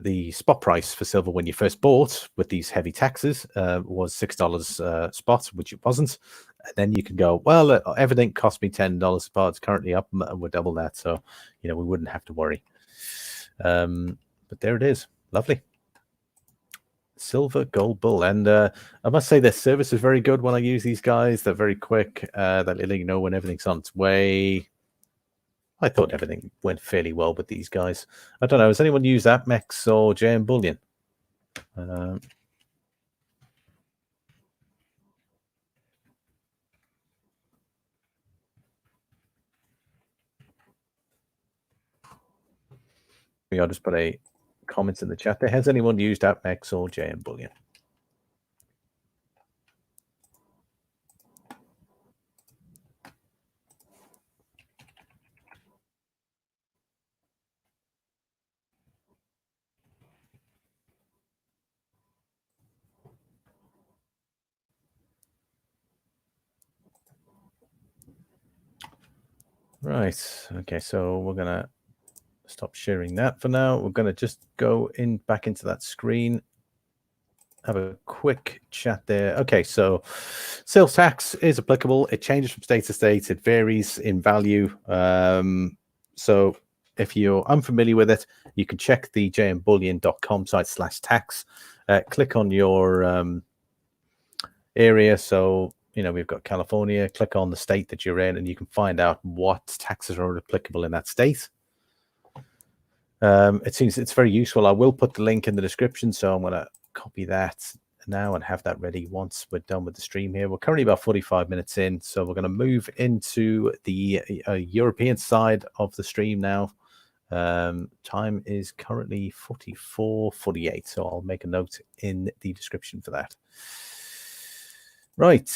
the spot price for silver when you first bought with these heavy taxes was $6 spot, which it wasn't. And then you can go, well, everything cost me $10 spot. It's currently up, and we're double that, so we wouldn't have to worry. But there it is, lovely. Silver Gold Bull, and I must say their service is very good when I use these guys. They're very quick. They let you know when everything's on its way. I thought everything went fairly well with these guys. I don't know. Has anyone used AppMex or JM Bullion? I'll just put a comment in the chat there. Has anyone used AppMex or JM Bullion? Right. Okay, so we're going to stop sharing that for now. We're going to just go back into that screen. Have a quick chat there. Okay, so sales tax is applicable. It changes from state to state. It varies in value. So if you're unfamiliar with it, you can check the jmbullion.com site/tax. Click on your area. So, we've got California. Click on the state that you're in, and you can find out what taxes are applicable in that state. It seems it's very useful. I will put the link in the description, so I'm going to copy that now and have that ready once we're done with the stream here. We're currently about 45 minutes in, so we're going to move into the European side of the stream now. Time is currently 44:48, so I'll make a note in the description for that. Right.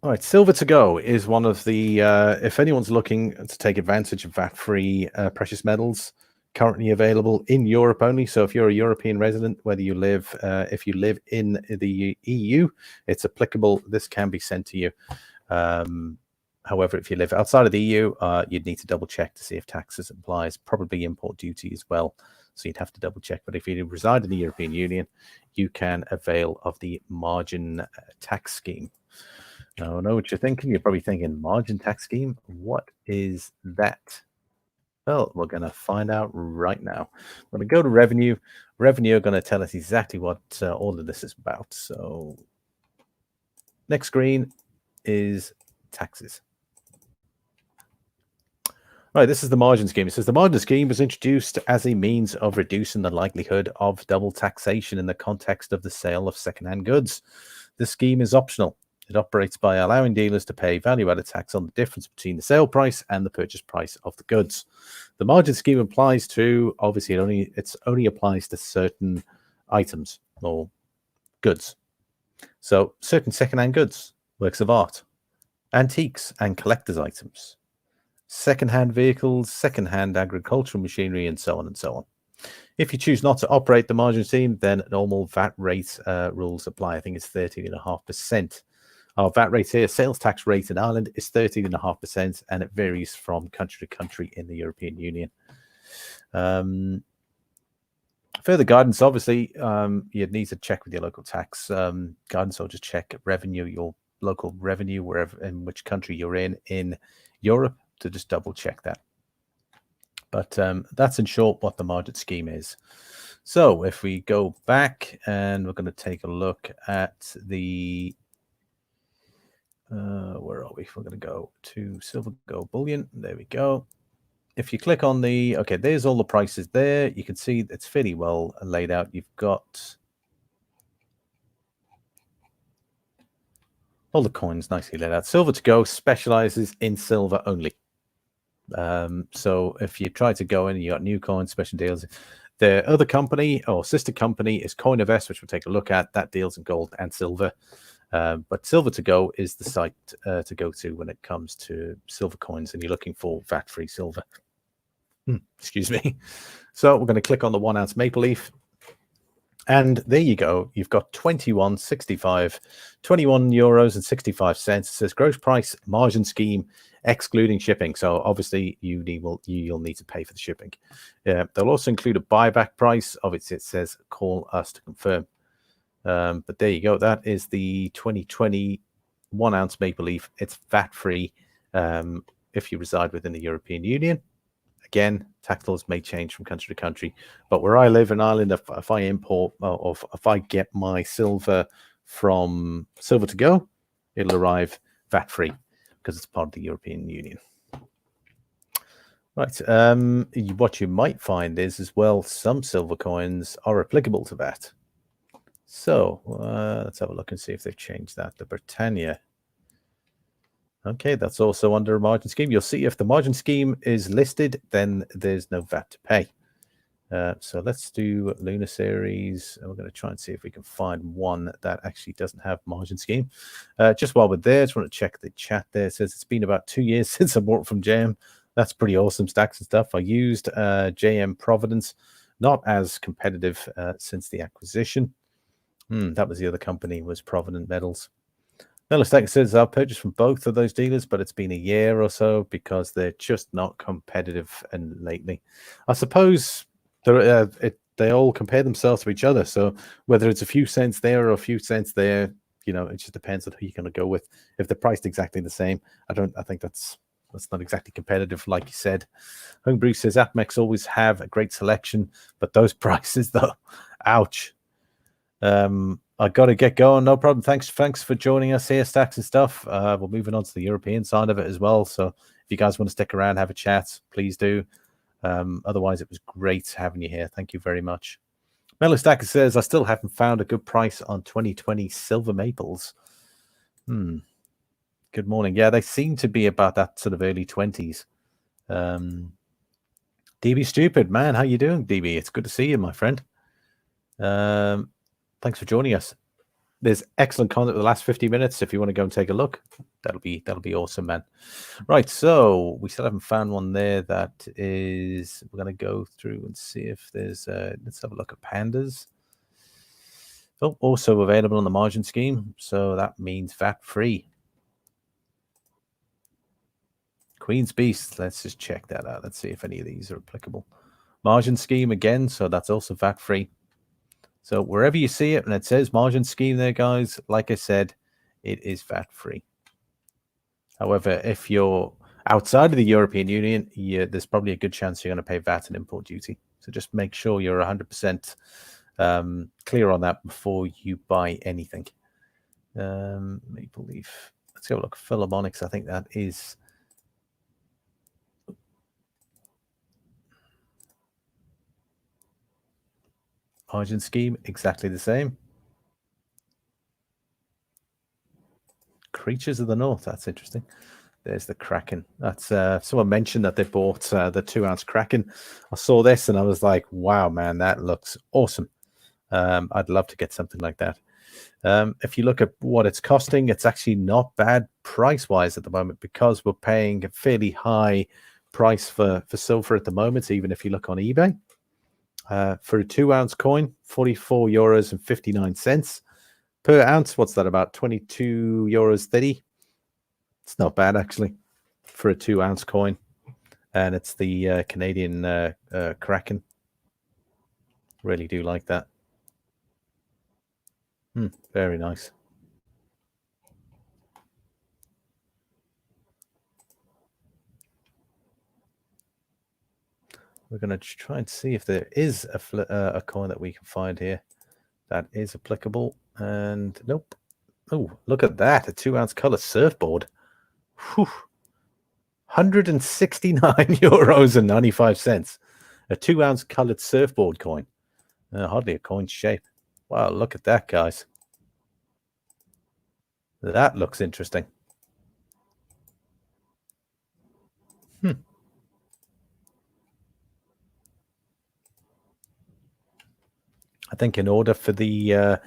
All right, silver to go is one of the, if anyone's looking to take advantage of VAT-free precious metals, currently available in Europe only. So if you're a European resident, whether you live, if you live in the EU, it's applicable. This can be sent to you. However, if you live outside of the EU, you'd need to double check to see if taxes applies, probably import duty as well. So you'd have to double check. But if you reside in the European Union, you can avail of the margin tax scheme. Now, I know what you're thinking. You're probably thinking, margin tax scheme? What is that? Well, we're going to find out right now. I'm going to go to revenue. Revenue are going to tell us exactly what all of this is about. So next screen is taxes. All right, this is the margin scheme. It says the margin scheme was introduced as a means of reducing the likelihood of double taxation in the context of the sale of secondhand goods. This scheme is optional. It operates by allowing dealers to pay value-added tax on the difference between the sale price and the purchase price of the goods. The margin scheme applies to, obviously, it only applies to certain items or goods. So certain secondhand goods, works of art, antiques and collector's items, secondhand vehicles, secondhand agricultural machinery, and so on and so on. If you choose not to operate the margin scheme, then normal VAT rate rules apply. I think it's 13.5%. Our VAT rate here, sales tax rate in Ireland, is 13.5%, and it varies from country to country in the European Union. Further guidance, obviously, you'd need to check with your local tax guidance, or just check revenue, your local revenue, wherever in which country you're in Europe, to just double check that. But that's in short what the margin scheme is. So if we go back and we're going to take a look at the where are we? We're going to go to silver, gold, bullion. There we go. If you click on the, okay, there's all the prices there. You can see it's fairly well laid out. You've got all the coins nicely laid out. Silver to go specializes in silver only. So if you try to go in and you got new coins, special deals, the other company or sister company is CoinInvest, which we'll take a look at. That deals in gold and silver. But Silver to Go is the site to go to when it comes to silver coins and you're looking for VAT-free silver. Excuse me. So we're going to click on the 1 ounce maple leaf. And there you go. You've got 21.65, €21.65. It says gross price margin scheme excluding shipping. So obviously you'll need to pay for the shipping. They'll also include a buyback price. Obviously it says call us to confirm. But there you go. That is the 2020 1 ounce maple leaf. It's VAT free if you reside within the European Union. Again, tax laws may change from country to country, but where I live in Ireland, if I import or if I get my silver from Silver to Go, it'll arrive VAT free because it's part of the European Union. Right. What you might find is as well, some silver coins are applicable to VAT. So let's have a look and see if they've changed that. The Britannia. Okay, that's also under a margin scheme. You'll see if the margin scheme is listed, then there's no VAT to pay. So let's do Lunar Series. And we're going to try and see if we can find one that actually doesn't have margin scheme. Just while we're there, I just want to check the chat there. It says it's been about 2 years since I bought from JM. That's pretty awesome, stacks and stuff. I used JM Providence, not as competitive since the acquisition. That was the other company, was Provident Metals. Mellow Stacker says I've purchased from both of those dealers, but it's been a year or so because they're just not competitive. And lately, I suppose they all compare themselves to each other. So whether it's a few cents there or a few cents there, you know, it just depends on who you're going to go with. If they're priced exactly the same, I think that's not exactly competitive, like you said. HomeBrew says AppMex always have a great selection, but those prices though, ouch. I got to get going. No problem. Thanks for joining us here, Stacks and Stuff. We're moving on to the European side of it as well. So if you guys want to stick around, have a chat, please do. Otherwise, it was great having you here. Thank you very much. Mellow Stacker says, I still haven't found a good price on 2020 silver maples. Good morning. Yeah, they seem to be about that sort of early 20s. DB Stupid, man, how you doing, DB? It's good to see you, my friend. Thanks for joining us. There's excellent content for the last 50 minutes. If you want to go and take a look, that'll be awesome, man. Right, so we still haven't found one there. That is, we're going to go through and see if there's. Let's have a look at pandas. Oh, also available on the margin scheme, so that means VAT free. Queen's Beast. Let's just check that out. Let's see if any of these are applicable. Margin scheme again, so that's also VAT free. So wherever you see it and it says margin scheme there, guys, like I said, it is VAT free. However, if you're outside of the European Union, there's probably a good chance you're going to pay VAT and import duty. So just make sure you're 100% clear on that before you buy anything. Maple Leaf. Let's go look. Philharmonics, I think that is. Margin scheme, exactly the same. Creatures of the North, that's interesting. There's the Kraken. That's someone mentioned that they bought the 2-ounce Kraken. I saw this and I was like, wow, man, that looks awesome. I'd love to get something like that. If you look at what it's costing, it's actually not bad price-wise at the moment because we're paying a fairly high price for silver at the moment, even if you look on eBay. For a 2-ounce coin, 44 euros and 59 cents per ounce. What's that, about 22 euros 30? It's not bad, actually, for a 2-ounce coin. And it's the Canadian Kraken. Really do like that. Very nice. We're going to try and see if there is a coin that we can find here that is applicable. And nope. Oh, look at that. A 2-ounce color surfboard. Whew. 169 euros and 95 cents. A 2-ounce colored surfboard coin. Hardly a coin shape. Wow, look at that, guys. That looks interesting. I think in order for the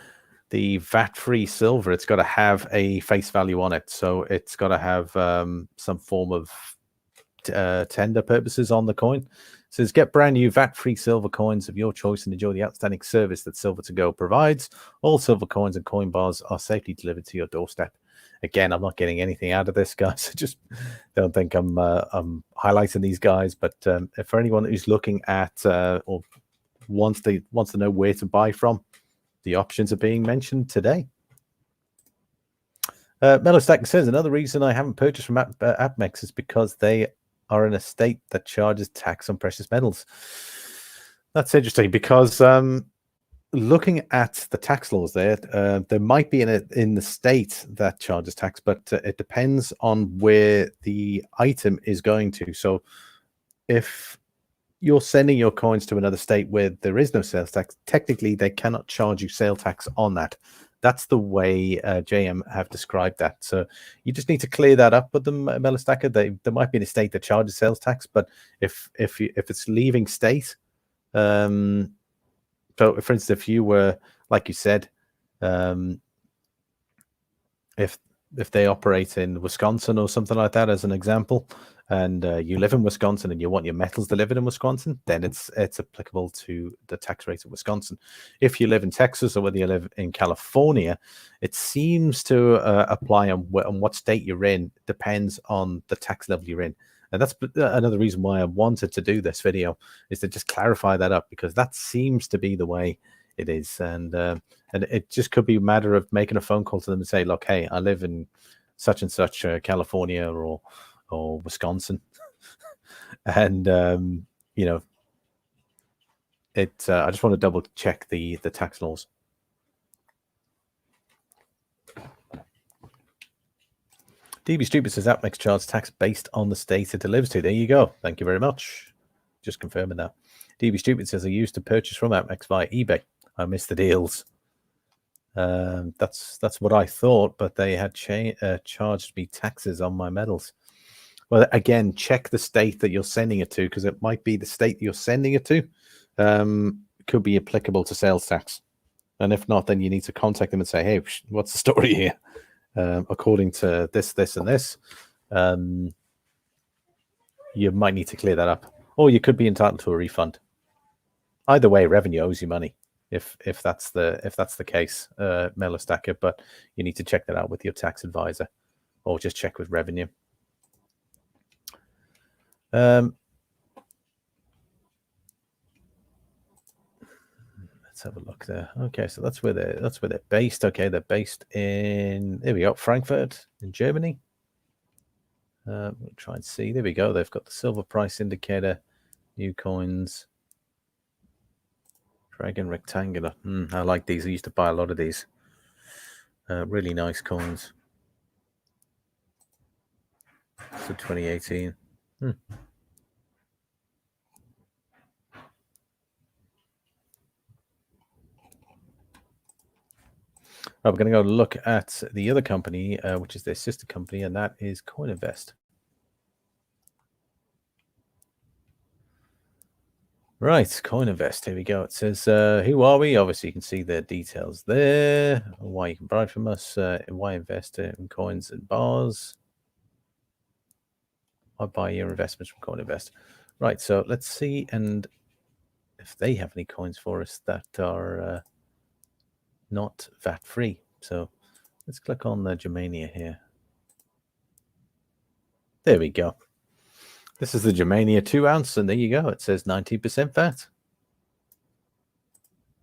VAT-free silver, it's got to have a face value on it. So it's got to have some form of tender purposes on the coin. It says, get brand new VAT-free silver coins of your choice and enjoy the outstanding service that Silver to Go provides. All silver coins and coin bars are safely delivered to your doorstep. Again, I'm not getting anything out of this, guys. I just don't think I'm highlighting these guys. But for anyone who's looking at or wants to know where to buy from, the options are being mentioned today. Mellow Stacker says, another reason I haven't purchased from AppMex is because they are in a state that charges tax on precious metals. That's interesting because looking at the tax laws there might be in the state that charges tax, but it depends on where the item is going to. So if you're sending your coins to another state where there is no sales tax, technically they cannot charge you sale tax on that. That's the way JM have described that. So you just need to clear that up with them, Mellow Stacker. There might be a state that charges sales tax, but if it's leaving state, so for instance, if you were, like you said, if they operate in Wisconsin or something like that, as an example, and you live in Wisconsin and you want your metals delivered in Wisconsin, then it's applicable to the tax rate of Wisconsin. If you live in Texas or whether you live in California, it seems to apply on what state you're in. Depends on the tax level you're in. And that's another reason why I wanted to do this video, is to just clarify that up, because that seems to be the way it is. And it just could be a matter of making a phone call to them and say, look, hey, I live in such and such California or Wisconsin. And, you know, I just want to double check the tax laws. DB Stupid says AppMex charges tax based on the state it delivers to. There you go. Thank you very much. Just confirming that. DB Stupid says I used to purchase from AppMex via eBay. I missed the deals. That's what I thought, but they had charged me taxes on my metals. Well, again, check the state that you're sending it to, because it might be the state you're sending it to could be applicable to sales tax. And if not, then you need to contact them and say, hey, what's the story here? According to this, this, and this, you might need to clear that up. Or you could be entitled to a refund. Either way, revenue owes you money if that's the case, Mellow Stacker, but you need to check that out with your tax advisor, or just check with revenue. Let's have a look there. Okay, so that's where they're based. Okay, they're based in, there we go, Frankfurt in Germany. We'll try and see. There we go. They've got the silver price indicator, new coins, dragon rectangular. I like these. I used to buy a lot of these. Really nice coins. So 2018. We're going to go look at the other company, which is their sister company, and that is CoinInvest. Right, CoinInvest. Here we go. It says, who are we? Obviously, you can see their details there. Why you can buy from us. Why invest in coins and bars. I buy your investments from CoinInvest. Right, so let's see and if they have any coins for us that are not VAT free. So let's click on the Germania here. There we go. This is the Germania 2 ounce, and there you go. It says 90% VAT.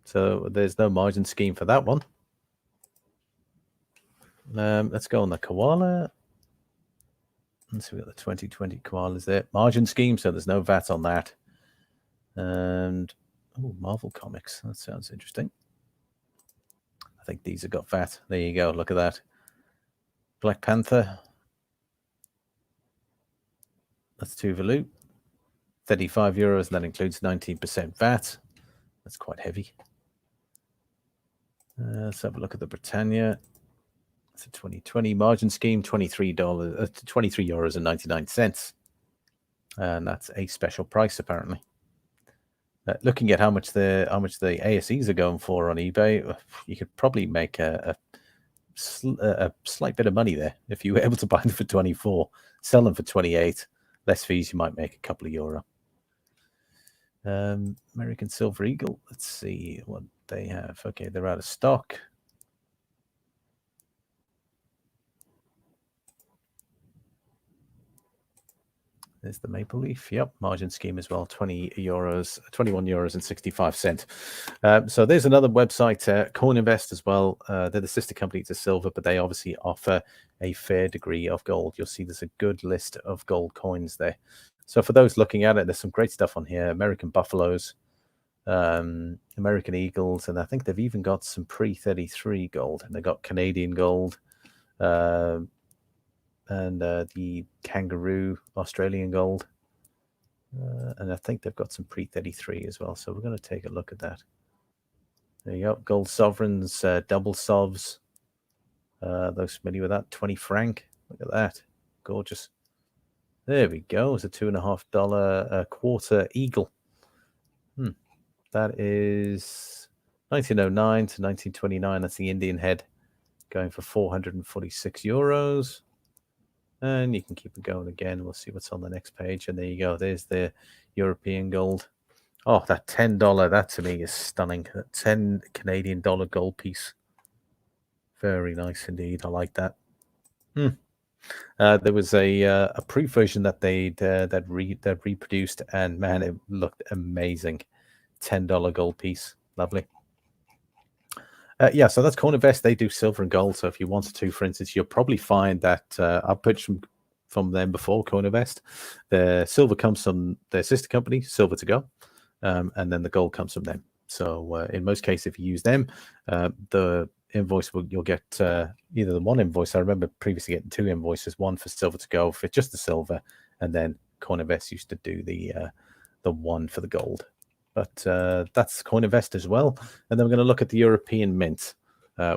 So there's no margin scheme for that one. Let's go on the koala. Let's see, we got the 2020 koalas there. Margin scheme, so there's no VAT on that. And oh, Marvel Comics. That sounds interesting. I think these have got VAT. There you go. Look at that. Black Panther. That's Tuvalu. 35 euros. That includes 19% VAT. That's quite heavy. Let's have a look at the Britannia. It's a 2020 margin scheme, $23, 23 euros and 99 cents. And that's a special price, apparently. Looking at how much the ASEs are going for on eBay, you could probably make a slight bit of money there if you were able to buy them for 24, sell them for 28, less fees. You might make a couple of euro. American Silver Eagle. Let's see what they have. Okay, they're out of stock. There's the maple leaf. Yep, margin scheme as well. 21 euros and 65 cents. So there's another website, CoinInvest as well. They're the sister company to Silver, but they obviously offer a fair degree of gold. You'll see there's a good list of gold coins there. So for those looking at it, there's some great stuff on here. American Buffaloes, American Eagles, and I think they've even got some pre-33 gold. And they've got Canadian gold. And the kangaroo Australian gold, and I think they've got some pre-33 as well, so we're going to take a look at that. There you go. Gold sovereigns, double sovs, those familiar with that, 20 franc. Look at that, gorgeous. There we go. It's a $2.50 quarter eagle. That is 1909 to 1929. That's the Indian head, going for 446 euros. And you can keep it going again. We'll see what's on the next page. And there you go. There's the European gold. Oh, that $10, that to me is stunning. That 10 Canadian dollar gold piece. Very nice indeed. I like that. There was a proof version that that reproduced, and man, it looked amazing. $10 gold piece. Lovely. Yeah, so that's CoinInvest. They do silver and gold. So if you wanted to, for instance, you'll probably find that I've purchased from them before, CoinInvest. The silver comes from their sister company, Silver to Go, and then the gold comes from them. So in most cases, if you use them, the invoice you'll get either the one invoice. I remember previously getting two invoices, one for Silver to Go for just the silver, and then CoinInvest used to do the one for the gold. But that's CoinInvest as well. And then we're going to look at the European Mint,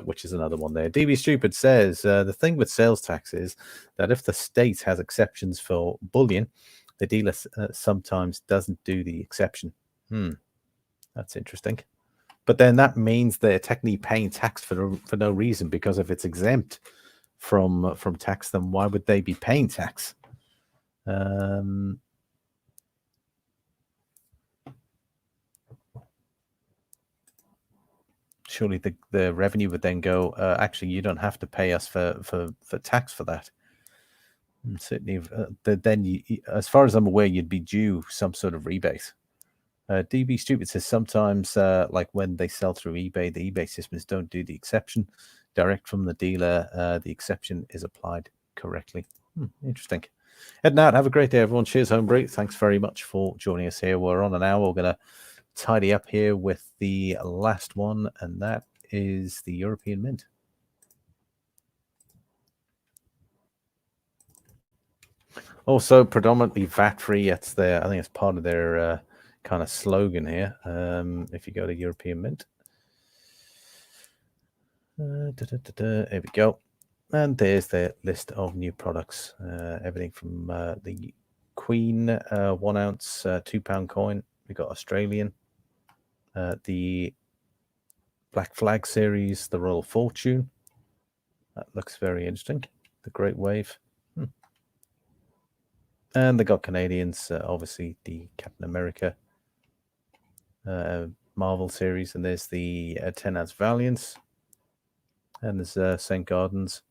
which is another one there. DB Stupid says, the thing with sales tax is that if the state has exceptions for bullion, the dealer sometimes doesn't do the exception. That's interesting. But then that means they're technically paying tax for no reason, because if it's exempt from tax, then why would they be paying tax? Surely the revenue would then go, actually, you don't have to pay us for tax for that. And certainly, then you, as far as I'm aware, you'd be due some sort of rebate. DB Stupid says sometimes, like when they sell through eBay, the eBay systems don't do the exception direct from the dealer. The exception is applied correctly. Interesting. Head out. Have a great day, everyone. Cheers, Homebrew. Thanks very much for joining us here. We're on an hour. We're going to tidy up here with the last one, and that is the European Mint. Also, predominantly VAT free. That's their, I think it's part of their kind of slogan here. If you go to European Mint, there we go. And there's their list of new products. Everything from the Queen 1 ounce £2 coin. We got Australian, the Black Flag series, the Royal Fortune. That looks very interesting. The Great Wave. And they got Canadians, obviously the Captain America Marvel series. And there's the 10 ounce Valiance. And there's St. Gardens.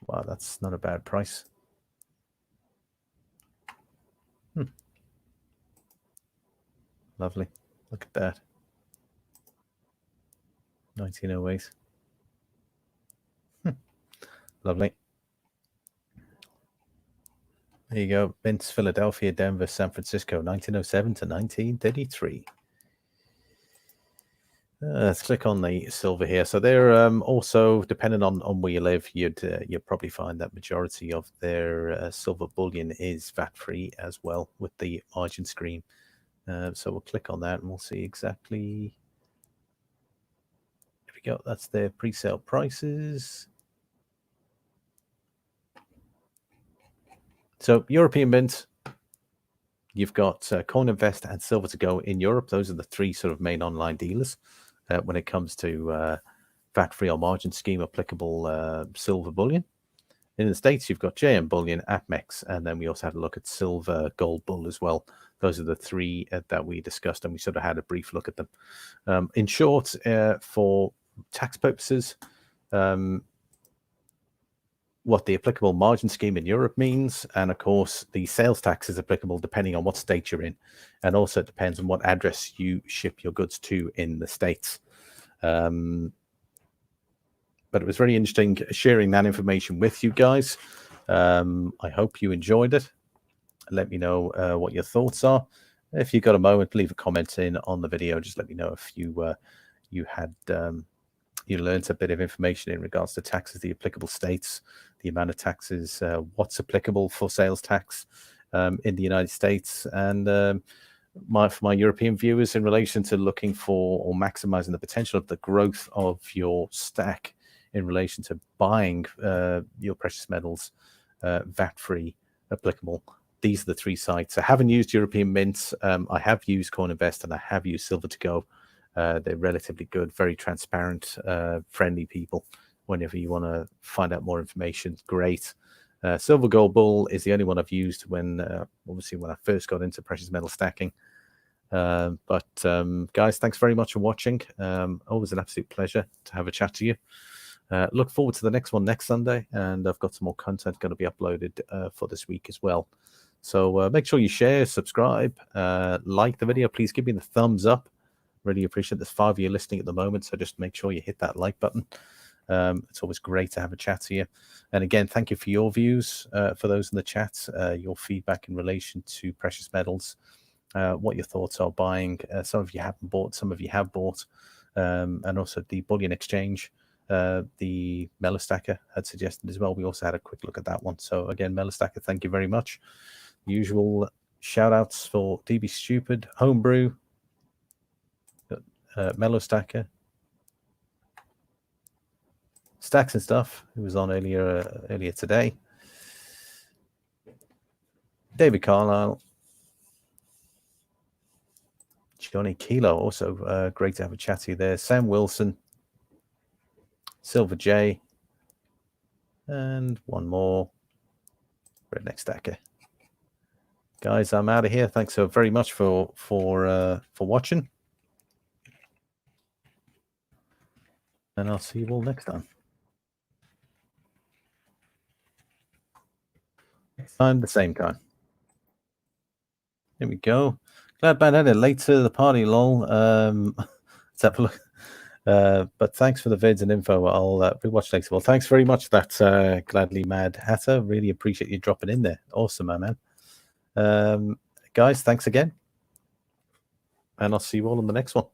Wow, that's not a bad price. Lovely. Look at that. 1908. Lovely. There you go. Mints, Philadelphia, Denver, San Francisco, 1907 to 1933. Let's click on the silver here. So they're also, depending on where you live, you'd probably find that majority of their silver bullion is VAT-free as well, with the margin screen. So we'll click on that and we'll see exactly. There we go. That's their pre-sale prices. So European Mint, you've got CoinInvest and Silver to Go in Europe. Those are the three sort of main online dealers when it comes to VAT-free or margin scheme applicable silver bullion. In the States, you've got JM Bullion, APMEX, and then we also had a look at Silver Gold Bull as well. Those are the three that we discussed, and we sort of had a brief look at them. In short, for tax purposes, what the applicable margin scheme in Europe means, and of course the sales tax is applicable depending on what state you're in, and also it depends on what address you ship your goods to in the States. But it was very interesting sharing that information with you guys. I hope you enjoyed it. Let me know what your thoughts are. If you've got a moment, leave a comment in on the video. Just let me know if you had you learned a bit of information in regards to taxes, the applicable states, the amount of taxes, what's applicable for sales tax in the United States, and for my European viewers in relation to looking for or maximizing the potential of the growth of your stack in relation to buying your precious metals VAT-free applicable. These are the three sites. I haven't used European Mints. I have used CoinInvest and I have used Silver to Go. They're relatively good, very transparent, friendly people. Whenever you want to find out more information, great. Silver Gold Bull is the only one I've used when, obviously, when I first got into precious metal stacking. But guys, thanks very much for watching. Always an absolute pleasure to have a chat to you. Look forward to the next one next Sunday, and I've got some more content going to be uploaded for this week as well. So make sure you share, subscribe, like the video. Please give me the thumbs up. Really appreciate this. 5 of you listening at the moment, so just make sure you hit that like button. It's always great to have a chat to you. And again, thank you for your views, for those in the chat, your feedback in relation to precious metals, what your thoughts are buying. Some of you haven't bought, some of you have bought, and also the bullion exchange. The Mellow Stacker had suggested as well. We also had a quick look at that one. So again, Mellow Stacker, thank you very much. Usual shout outs for DB Stupid, Homebrew, Mellow Stacker, Stacks and Stuff, who was on earlier today, David Carlisle, Johnny Kilo, also great to have a chat to you there, Sam Wilson, Silver J, and one more, Redneck Stacker. Guys, I'm out of here. Thanks so very much for watching, and I'll see you all next time. Next time, the same time. Here we go. Glad bad had it late to the party, lol. Let's have a look. But thanks for the vids and info. I'll rewatch later. Well, thanks very much for that, Gladly Mad Hatter. Really appreciate you dropping in there. Awesome, my man. Guys, thanks again. And I'll see you all on the next one.